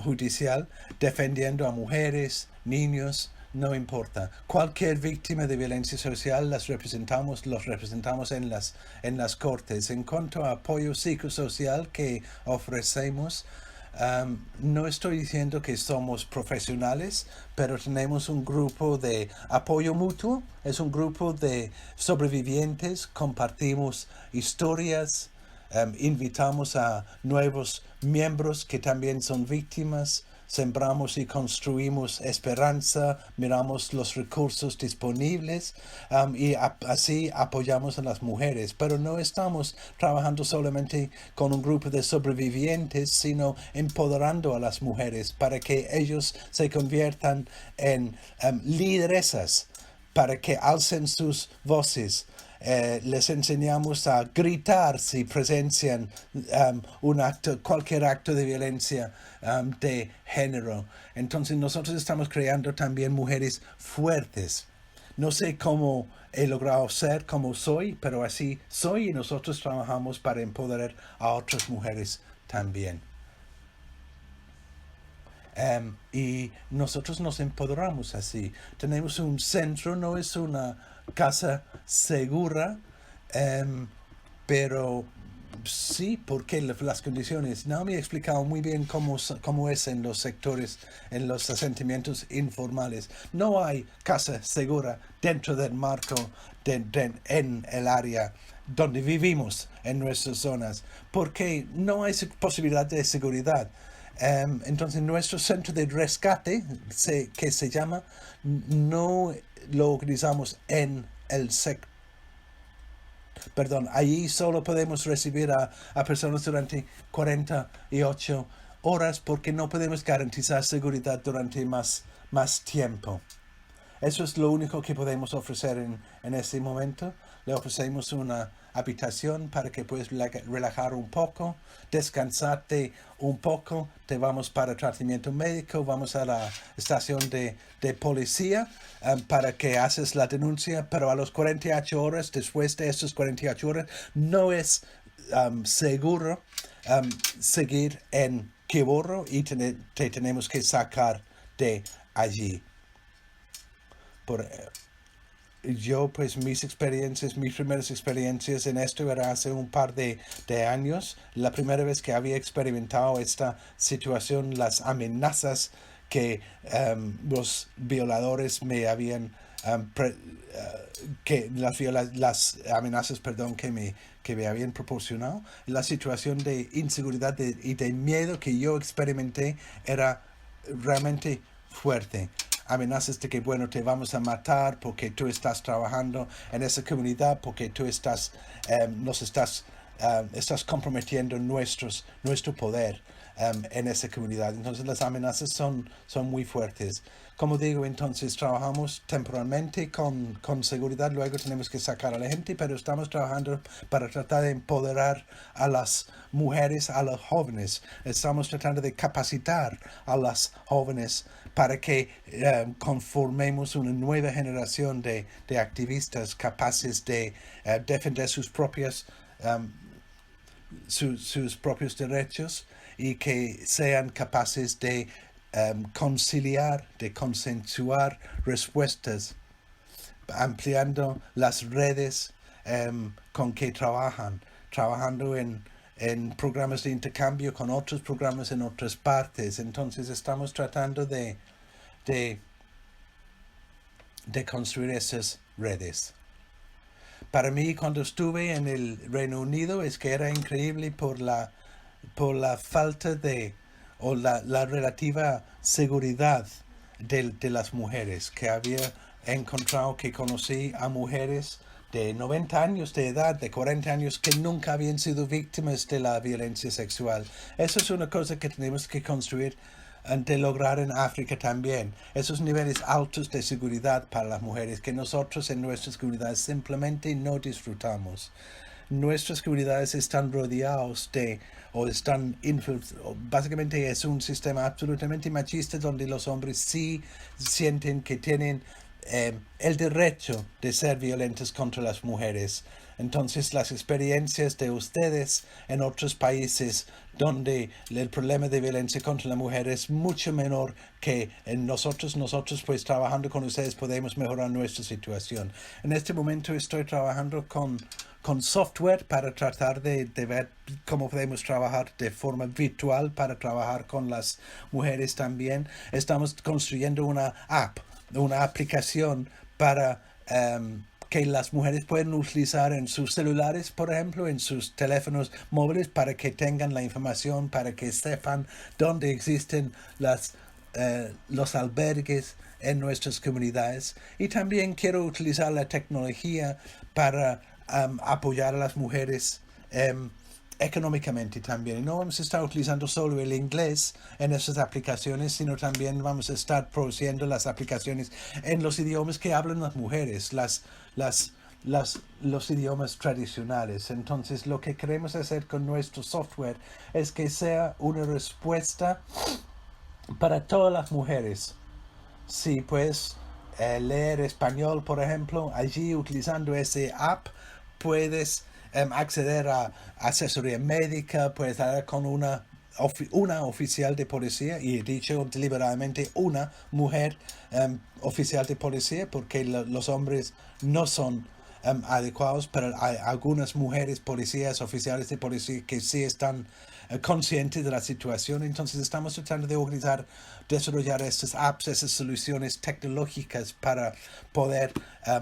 judicial, defendiendo a mujeres, niños, no importa. Cualquier víctima de violencia social los representamos en las cortes. En cuanto a apoyo psicosocial que ofrecemos, no estoy diciendo que somos profesionales, pero tenemos un grupo de apoyo mutuo, es un grupo de sobrevivientes, compartimos historias, invitamos a nuevos miembros que también son víctimas, sembramos y construimos esperanza, miramos los recursos disponibles, y así apoyamos a las mujeres. Pero no estamos trabajando solamente con un grupo de sobrevivientes, sino empoderando a las mujeres para que ellos se conviertan en lideresas, para que alcen sus voces. Les enseñamos a gritar si presencian cualquier acto de violencia de género. Entonces nosotros estamos creando también mujeres fuertes. No sé cómo he logrado ser como soy, pero así soy y nosotros trabajamos para empoderar a otras mujeres también. Y nosotros nos empoderamos así. Tenemos un centro, no es una casa segura, pero sí, porque las condiciones. Naomi ha explicado muy bien cómo es en los sectores, en los asentamientos informales. No hay casa segura dentro del marco en el área donde vivimos, en nuestras zonas, porque no hay posibilidad de seguridad. Entonces nuestro centro de rescate, que se llama, no lo organizamos en el sector. Perdón, allí solo podemos recibir a personas durante 48 horas porque no podemos garantizar seguridad durante más tiempo. Eso es lo único que podemos ofrecer en este momento. Le ofrecemos una habitación para que puedas relajar un poco, descansarte un poco. Te vamos para tratamiento médico, vamos a la estación de policía para que haces la denuncia, pero a los 48 horas, después de esas 48 horas, no es seguro seguir en Kiborro y te tenemos que sacar de allí. Yo, pues mis primeras experiencias en esto era hace un par de años. La primera vez que había experimentado esta situación, las amenazas que los violadores me habían, las amenazas, perdón, que me habían proporcionado. La situación de inseguridad y de miedo que yo experimenté era realmente fuerte. Amenazas de que, bueno, te vamos a matar porque tú estás trabajando en esa comunidad, porque tú estás comprometiendo nuestro poder en esa comunidad. Entonces las amenazas son muy fuertes. Como digo, entonces trabajamos temporalmente con seguridad, luego tenemos que sacar a la gente, pero estamos trabajando para tratar de empoderar a las mujeres, a los jóvenes. Estamos tratando de capacitar a las jóvenes para que conformemos una nueva generación de activistas capaces de defender sus propios derechos y que sean capaces de conciliar, de consensuar respuestas, ampliando las redes con que trabajando en programas de intercambio con otros programas en otras partes. Entonces estamos tratando de de construir esas redes. Para mí, cuando estuve en el Reino Unido, es que era increíble por la falta o la relativa seguridad de las mujeres, que había encontrado que conocí a mujeres de 90 años de edad, de 40 años, que nunca habían sido víctimas de la violencia sexual. Eso es una cosa que tenemos que construir de lograr en África también. Esos niveles altos de seguridad para las mujeres que nosotros en nuestras comunidades simplemente no disfrutamos. Nuestras comunidades están rodeados básicamente es un sistema absolutamente machista donde los hombres sí sienten que tienen el derecho de ser violentos contra las mujeres. Entonces las experiencias de ustedes en otros países donde el problema de violencia contra la mujer es mucho menor que en nosotros pues trabajando con ustedes podemos mejorar nuestra situación. En este momento estoy trabajando con software para tratar de ver cómo podemos trabajar de forma virtual para trabajar con las mujeres también. Estamos construyendo una aplicación para que las mujeres pueden utilizar en sus celulares, por ejemplo, en sus teléfonos móviles, para que tengan la información, para que sepan dónde existen los albergues en nuestras comunidades. Y también quiero utilizar la tecnología para apoyar a las mujeres económicamente también. No vamos a estar utilizando solo el inglés en esas aplicaciones, sino también vamos a estar produciendo las aplicaciones en los idiomas que hablan las mujeres, los idiomas tradicionales. Entonces, lo que queremos hacer con nuestro software es que sea una respuesta para todas las mujeres. Si puedes leer español, por ejemplo, allí utilizando ese app puedes acceder a asesoría médica, puedes hablar con una oficial de policía, y he dicho deliberadamente una mujer oficial de policía porque los hombres no son adecuados, pero hay algunas mujeres policías, oficiales de policía que sí están conscientes de la situación. Entonces estamos tratando de desarrollar estas apps, esas soluciones tecnológicas para poder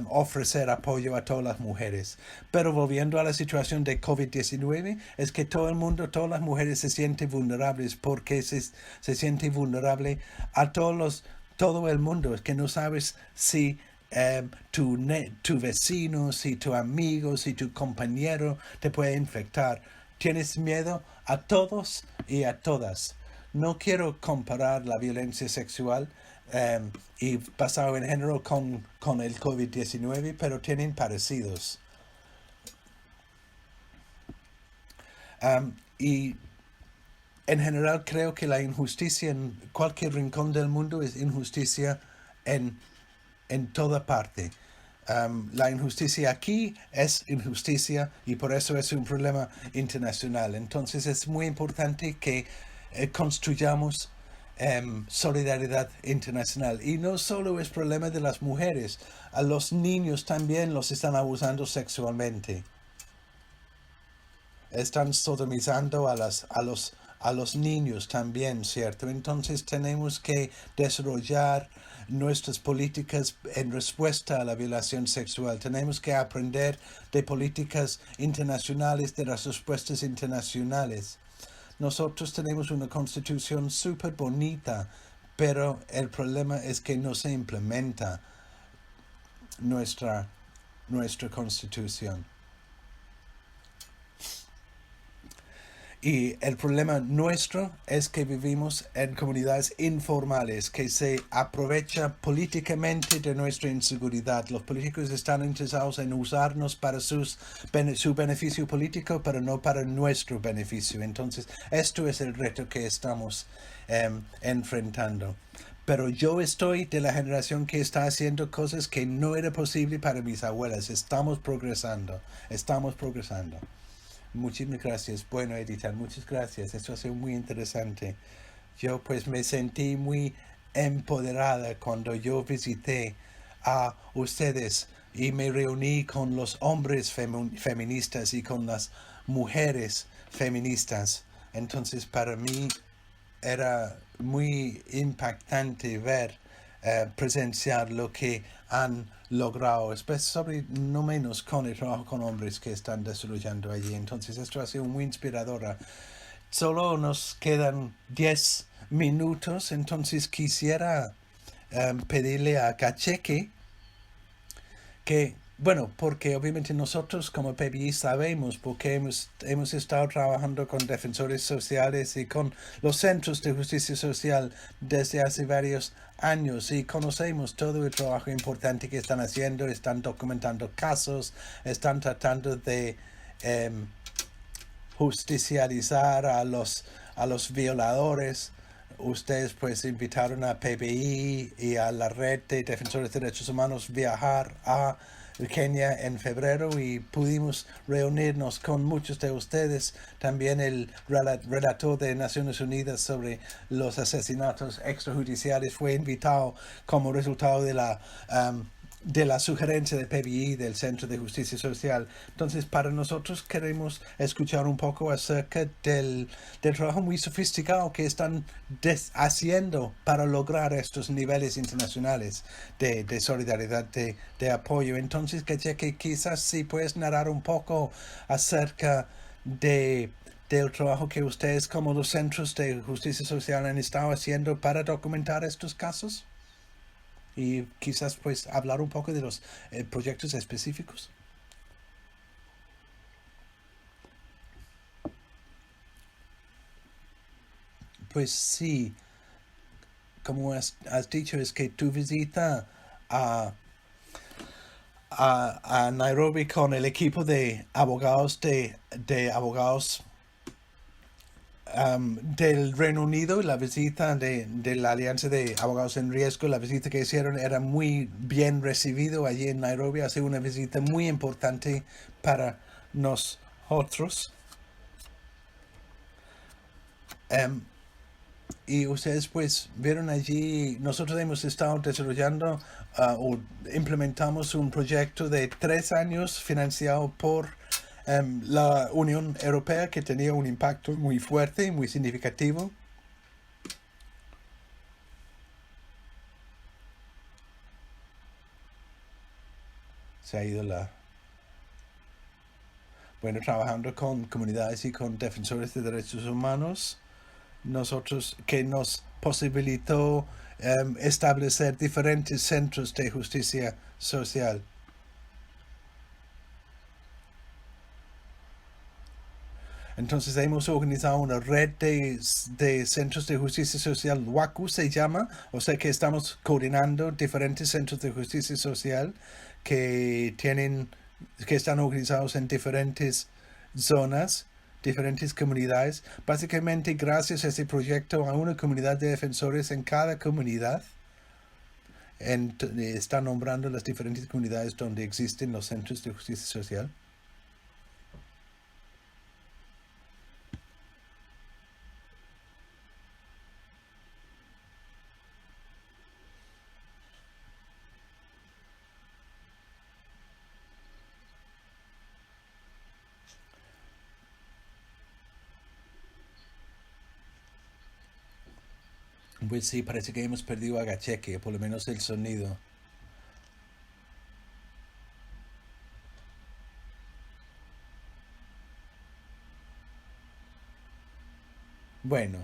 ofrecer apoyo a todas las mujeres. Pero volviendo a la situación de COVID-19, es que todo el mundo, todas las mujeres se sienten vulnerables porque se siente vulnerable a todo el mundo. Es que no sabes si tu vecino, si tu amigo, si tu compañero te puede infectar. Tienes miedo a todos y a todas. No quiero comparar la violencia sexual y pasado en general con el COVID-19, pero tienen parecidos. Y en general creo que la injusticia en cualquier rincón del mundo es injusticia en toda parte. La injusticia aquí es injusticia y por eso es un problema internacional. Entonces es muy importante que construyamos solidaridad internacional. Y no solo es problema de las mujeres, a los niños también los están abusando sexualmente. Están sodomizando a los niños también, ¿cierto? Entonces tenemos que desarrollar nuestras políticas en respuesta a la violación sexual. Tenemos que aprender de políticas internacionales, de las respuestas internacionales. Nosotros tenemos una constitución súper bonita, pero el problema es que no se implementa nuestra constitución. Y el problema nuestro es que vivimos en comunidades informales que se aprovechan políticamente de nuestra inseguridad. Los políticos están interesados en usarnos para su beneficio político, pero no para nuestro beneficio. Entonces, esto es el reto que estamos enfrentando. Pero yo estoy de la generación que está haciendo cosas que no era posible para mis abuelas. Estamos progresando. Muchísimas gracias. Bueno, Edith, muchas gracias. Esto ha sido muy interesante. Yo pues me sentí muy empoderada cuando yo visité a ustedes y me reuní con los hombres feministas y con las mujeres feministas. Entonces para mí era muy impactante ver presenciar lo que han logrado, sobre no menos con el trabajo con hombres que están desarrollando allí. Entonces esto ha sido muy inspiradora. Solo nos quedan 10 minutos, entonces quisiera pedirle a Cacheque que, bueno, porque obviamente nosotros como PBI sabemos, porque hemos estado trabajando con defensores sociales y con los centros de justicia social desde hace varios años y conocemos todo el trabajo importante que están haciendo, están documentando casos, están tratando de justicializar a los violadores. Ustedes pues invitaron a PBI y a la red de defensores de derechos humanos viajar a Kenia en febrero y pudimos reunirnos con muchos de ustedes. También el relator de Naciones Unidas sobre los asesinatos extrajudiciales fue invitado como resultado de la sugerencia de PBI, del Centro de Justicia Social. Entonces, para nosotros queremos escuchar un poco acerca del trabajo muy sofisticado que están haciendo para lograr estos niveles internacionales de solidaridad, de apoyo. Entonces, que quizás si puedes narrar un poco acerca del trabajo que ustedes como los centros de justicia social han estado haciendo para documentar estos casos. Y quizás pues hablar un poco de los proyectos específicos. Pues sí, como has dicho, es que tu visita a, a Nairobi con el equipo de abogados de abogados del Reino Unido, la visita de la Alianza de Abogados en Riesgo, la visita que hicieron era muy bien recibido allí en Nairobi. Ha sido una visita muy importante para nosotros. Y ustedes pues vieron allí, nosotros hemos estado desarrollando o implementamos un proyecto de 3 años financiado por la Unión Europea que tenía un impacto muy fuerte y muy significativo. Se ha ido bueno, trabajando con comunidades y con defensores de derechos humanos, nosotros que nos posibilitó establecer diferentes centros de justicia social. Entonces hemos organizado una red de centros de justicia social, WACU se llama, o sea que estamos coordinando diferentes centros de justicia social que que están organizados en diferentes zonas, diferentes comunidades. Básicamente gracias a ese proyecto a una comunidad de defensores en cada comunidad. Están nombrando las diferentes comunidades donde existen los centros de justicia social. Pues sí, parece que hemos perdido a Gacheque, por lo menos el sonido. Bueno,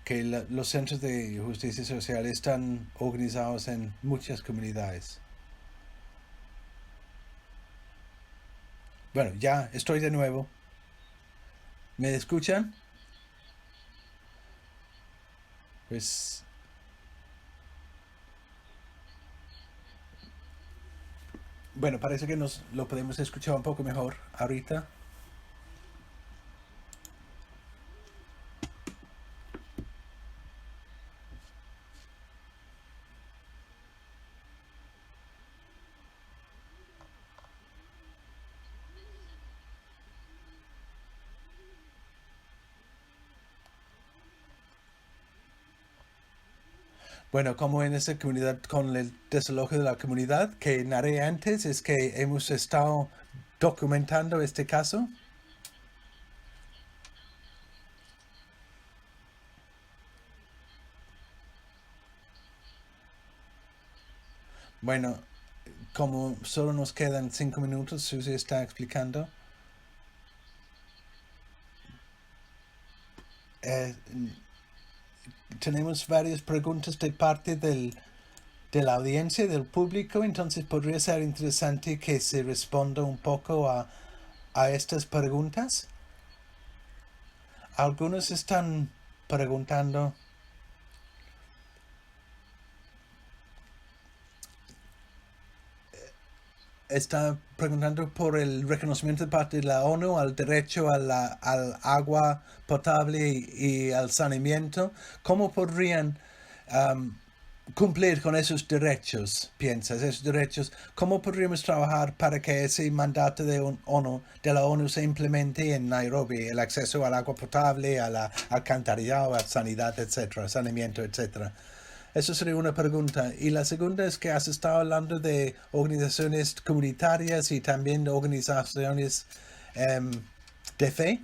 que los centros de justicia social están organizados en muchas comunidades. Bueno, ya estoy de nuevo. ¿Me escuchan? Pues, bueno, parece que nos lo podemos escuchar un poco mejor ahorita. Bueno, como en esa comunidad, con el desalojo de la comunidad que narré antes, es que hemos estado documentando este caso. Bueno, como solo nos quedan 5 minutos, Susie está explicando. Tenemos varias preguntas de parte de la audiencia, del público, entonces podría ser interesante que se responda un poco a estas preguntas. Algunos están preguntando por el reconocimiento de parte de la ONU al derecho al agua potable y al saneamiento. ¿Cómo podrían cumplir con esos derechos, piensas, esos derechos? ¿Cómo podríamos trabajar para que ese mandato de la ONU se implemente en Nairobi? El acceso al agua potable, al alcantarillado, a sanidad, etcétera, saneamiento, etcétera. Eso sería una pregunta. Y la segunda es que has estado hablando de organizaciones comunitarias y también de organizaciones de fe.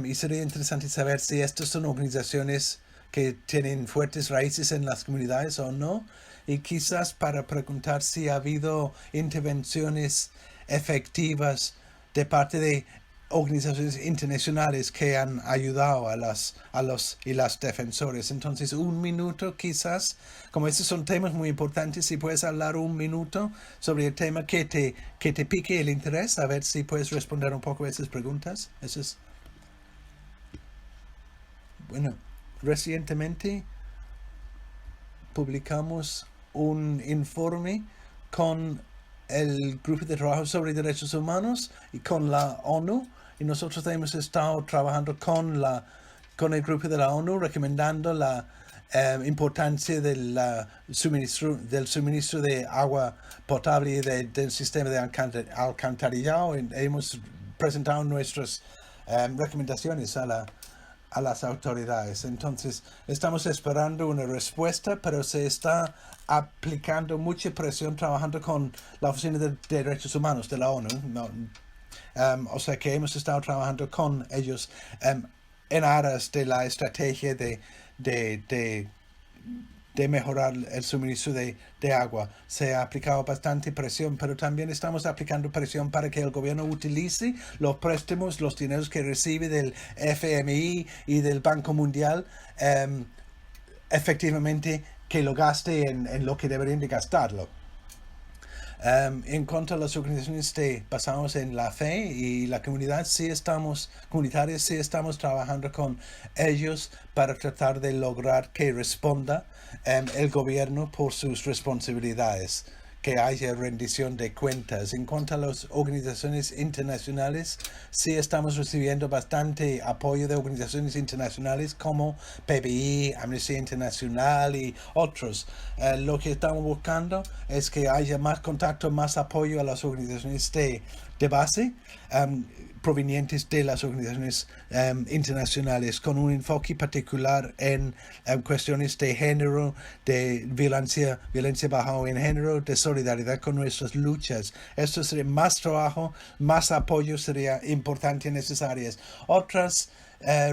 Y sería interesante saber si estas son organizaciones que tienen fuertes raíces en las comunidades o no. Y quizás para preguntar si ha habido intervenciones efectivas de parte de organizaciones internacionales que han ayudado a los y las defensores. Entonces, un minuto quizás, como estos son temas muy importantes, si puedes hablar un minuto sobre el tema que te pique el interés, a ver si puedes responder un poco a esas preguntas. Eso es. Bueno, recientemente publicamos un informe con el Grupo de Trabajo sobre Derechos Humanos y con la ONU, y nosotros hemos estado trabajando con el Grupo de la ONU, recomendando la importancia del suministro de agua potable y del sistema de alcantarillado. Hemos presentado nuestras recomendaciones a las autoridades. Entonces, estamos esperando una respuesta, pero se está aplicando mucha presión trabajando con la Oficina de Derechos Humanos de la ONU. No, o sea que hemos estado trabajando con ellos en aras de la estrategia de mejorar el suministro de agua. Se ha aplicado bastante presión, pero también estamos aplicando presión para que el gobierno utilice los préstamos, los dineros que recibe del FMI y del Banco Mundial, efectivamente que lo gaste en lo que deberían de gastarlo. En cuanto a las organizaciones basadas en la fe y la comunidad, comunitarias, sí estamos trabajando con ellos para tratar de lograr que responda el gobierno por sus responsabilidades, que haya rendición de cuentas. En cuanto a las organizaciones internacionales, sí estamos recibiendo bastante apoyo de organizaciones internacionales como PBI, Amnistía Internacional y otros. Lo que estamos buscando es que haya más contacto, más apoyo a las organizaciones de base, provenientes de las organizaciones internacionales, con un enfoque particular en cuestiones de género, de violencia basada en género, de solidaridad con nuestras luchas. Esto sería más trabajo, más apoyo sería importante en esas áreas. Otras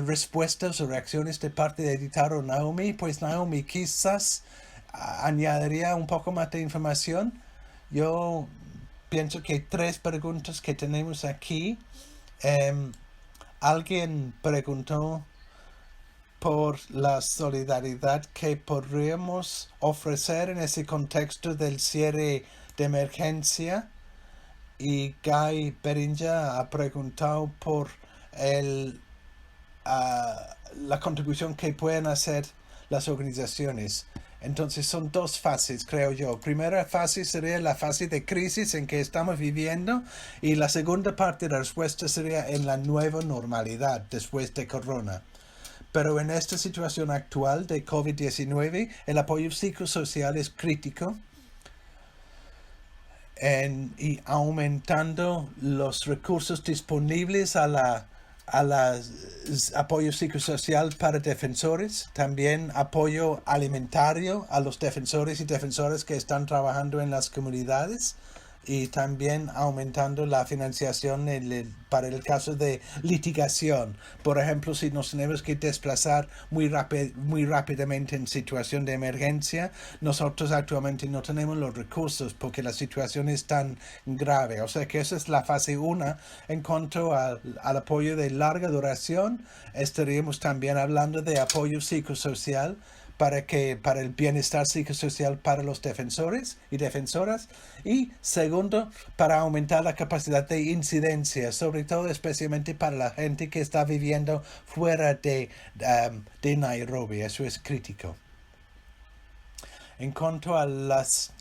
respuestas o reacciones de parte de Editar o Naomi, pues Naomi quizás añadiría un poco más de información. Yo pienso que 3 preguntas que tenemos aquí. Alguien preguntó por la solidaridad que podríamos ofrecer en ese contexto del cierre de emergencia, y Guy Beringer ha preguntado por la contribución que pueden hacer las organizaciones. Entonces son 2 fases, creo yo. Primera fase sería la fase de crisis en que estamos viviendo, y la segunda parte de la respuesta sería en la nueva normalidad después de Corona. Pero en esta situación actual de COVID-19, el apoyo psicosocial es crítico, y aumentando los recursos disponibles a apoyo psicosocial para defensores, también apoyo alimentario a los defensores y defensoras que están trabajando en las comunidades. y también aumentando la financiación para el caso de litigación. Por ejemplo, si nos tenemos que desplazar muy rápidamente en situación de emergencia, nosotros actualmente no tenemos los recursos porque la situación es tan grave. O sea que esa es la fase 1. En cuanto al apoyo de larga duración, estaríamos también hablando de apoyo psicosocial para el bienestar psicosocial para los defensores y defensoras, y segundo, para aumentar la capacidad de incidencia, sobre todo especialmente para la gente que está viviendo fuera de Nairobi. Eso es crítico. En cuanto a las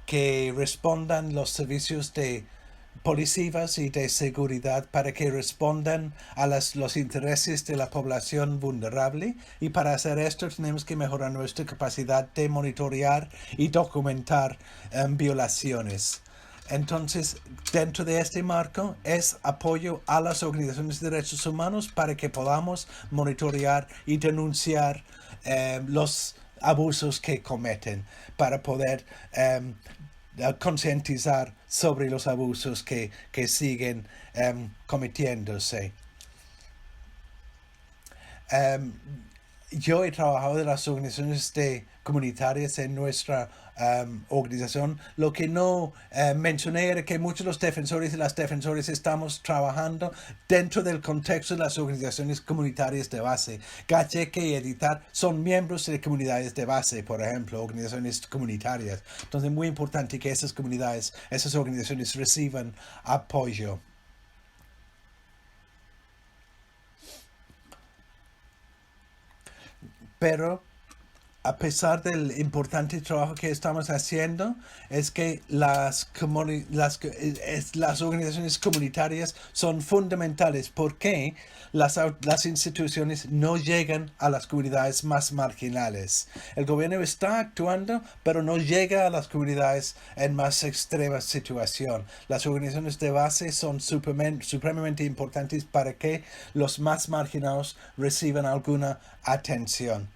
que respondan los servicios de policías y de seguridad para que respondan a los intereses de la población vulnerable, y para hacer esto tenemos que mejorar nuestra capacidad de monitorear y documentar violaciones. Entonces, dentro de este marco es apoyo a las organizaciones de derechos humanos para que podamos monitorear y denunciar los abusos que cometen, para poder concientizar sobre los abusos que siguen cometiéndose. Yo he trabajado de las organizaciones comunitarias en nuestra organización. Lo que no mencioné era que muchos de los defensores y las defensoras estamos trabajando dentro del contexto de las organizaciones comunitarias de base. Gacheque y Editar son miembros de comunidades de base, por ejemplo, organizaciones comunitarias. Entonces es muy importante que esas comunidades, esas organizaciones reciban apoyo. Pero a pesar del importante trabajo que estamos haciendo, es que las organizaciones comunitarias son fundamentales porque las instituciones no llegan a las comunidades más marginales. El gobierno está actuando, pero no llega a las comunidades en más extrema situación. Las organizaciones de base son supremamente importantes para que los más marginados reciban alguna atención.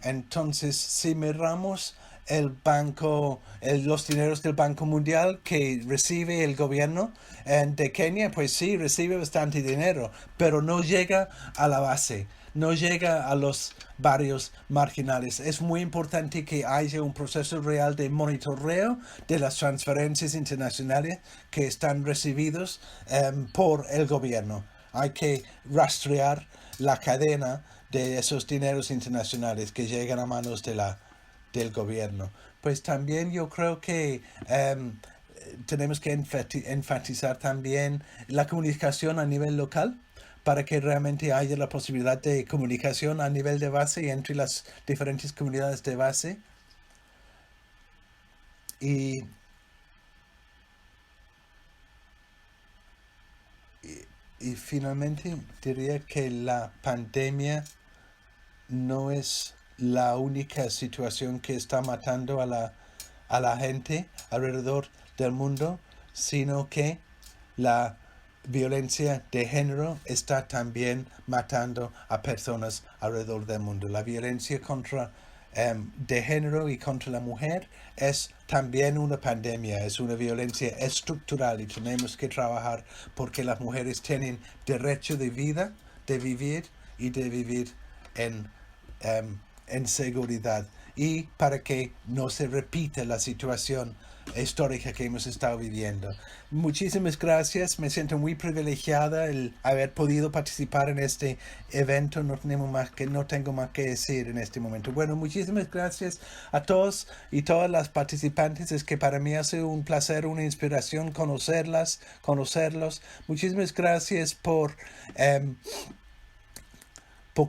Entonces, si miramos los dineros del Banco Mundial que recibe el gobierno de Kenia, pues sí, recibe bastante dinero, pero no llega a la base, no llega a los barrios marginales. Es muy importante que haya un proceso real de monitoreo de las transferencias internacionales que están recibidos por el gobierno. Hay que rastrear la cadena de esos dineros internacionales que llegan a manos del gobierno. Pues también yo creo que tenemos que enfatizar también la comunicación a nivel local para que realmente haya la posibilidad de comunicación a nivel de base y entre las diferentes comunidades de base. Y finalmente diría que la pandemia no es la única situación que está matando a la gente alrededor del mundo, sino que la violencia de género está también matando a personas alrededor del mundo. La violencia de género y contra la mujer es también una pandemia, es una violencia estructural, y tenemos que trabajar porque las mujeres tienen derecho de vida, de vivir y de vivir en seguridad, y para que no se repita la situación histórica que hemos estado viviendo. Muchísimas gracias, me siento muy privilegiada el haber podido participar en este evento. No tengo más que decir en este momento. Bueno, muchísimas gracias a todos y todas las participantes. Es que para mí ha sido un placer, una inspiración conocerlos. Muchísimas gracias por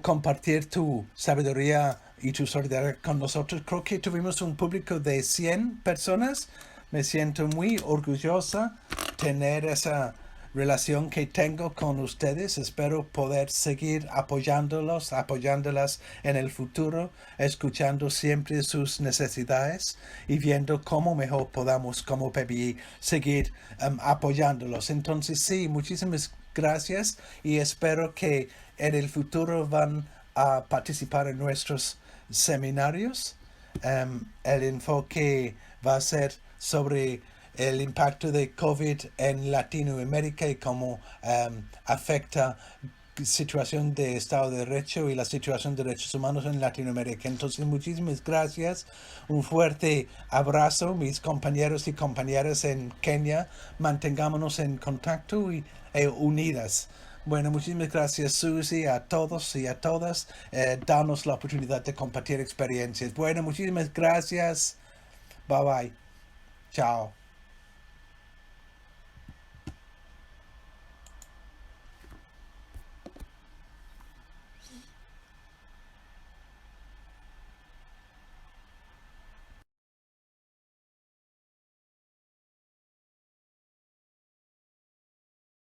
compartir tu sabiduría y tu solidaridad con nosotros. Creo que tuvimos un público de 100 personas. Me siento muy orgullosa tener esa relación que tengo con ustedes. Espero poder seguir apoyándolas en el futuro, escuchando siempre sus necesidades y viendo cómo mejor podamos como PBI seguir apoyándolos. Entonces sí, muchísimas gracias y espero que en el futuro van a participar en nuestros seminarios. El enfoque va a ser sobre el impacto de COVID en Latinoamérica y cómo afecta situación de Estado de Derecho y la situación de derechos humanos en Latinoamérica. Entonces, muchísimas gracias. Un fuerte abrazo, mis compañeros y compañeras en Kenia. Mantengámonos en contacto y unidas. Bueno, muchísimas gracias, Susie, a todos y a todas. Danos la oportunidad de compartir experiencias. Bueno, muchísimas gracias. Bye bye. Chao.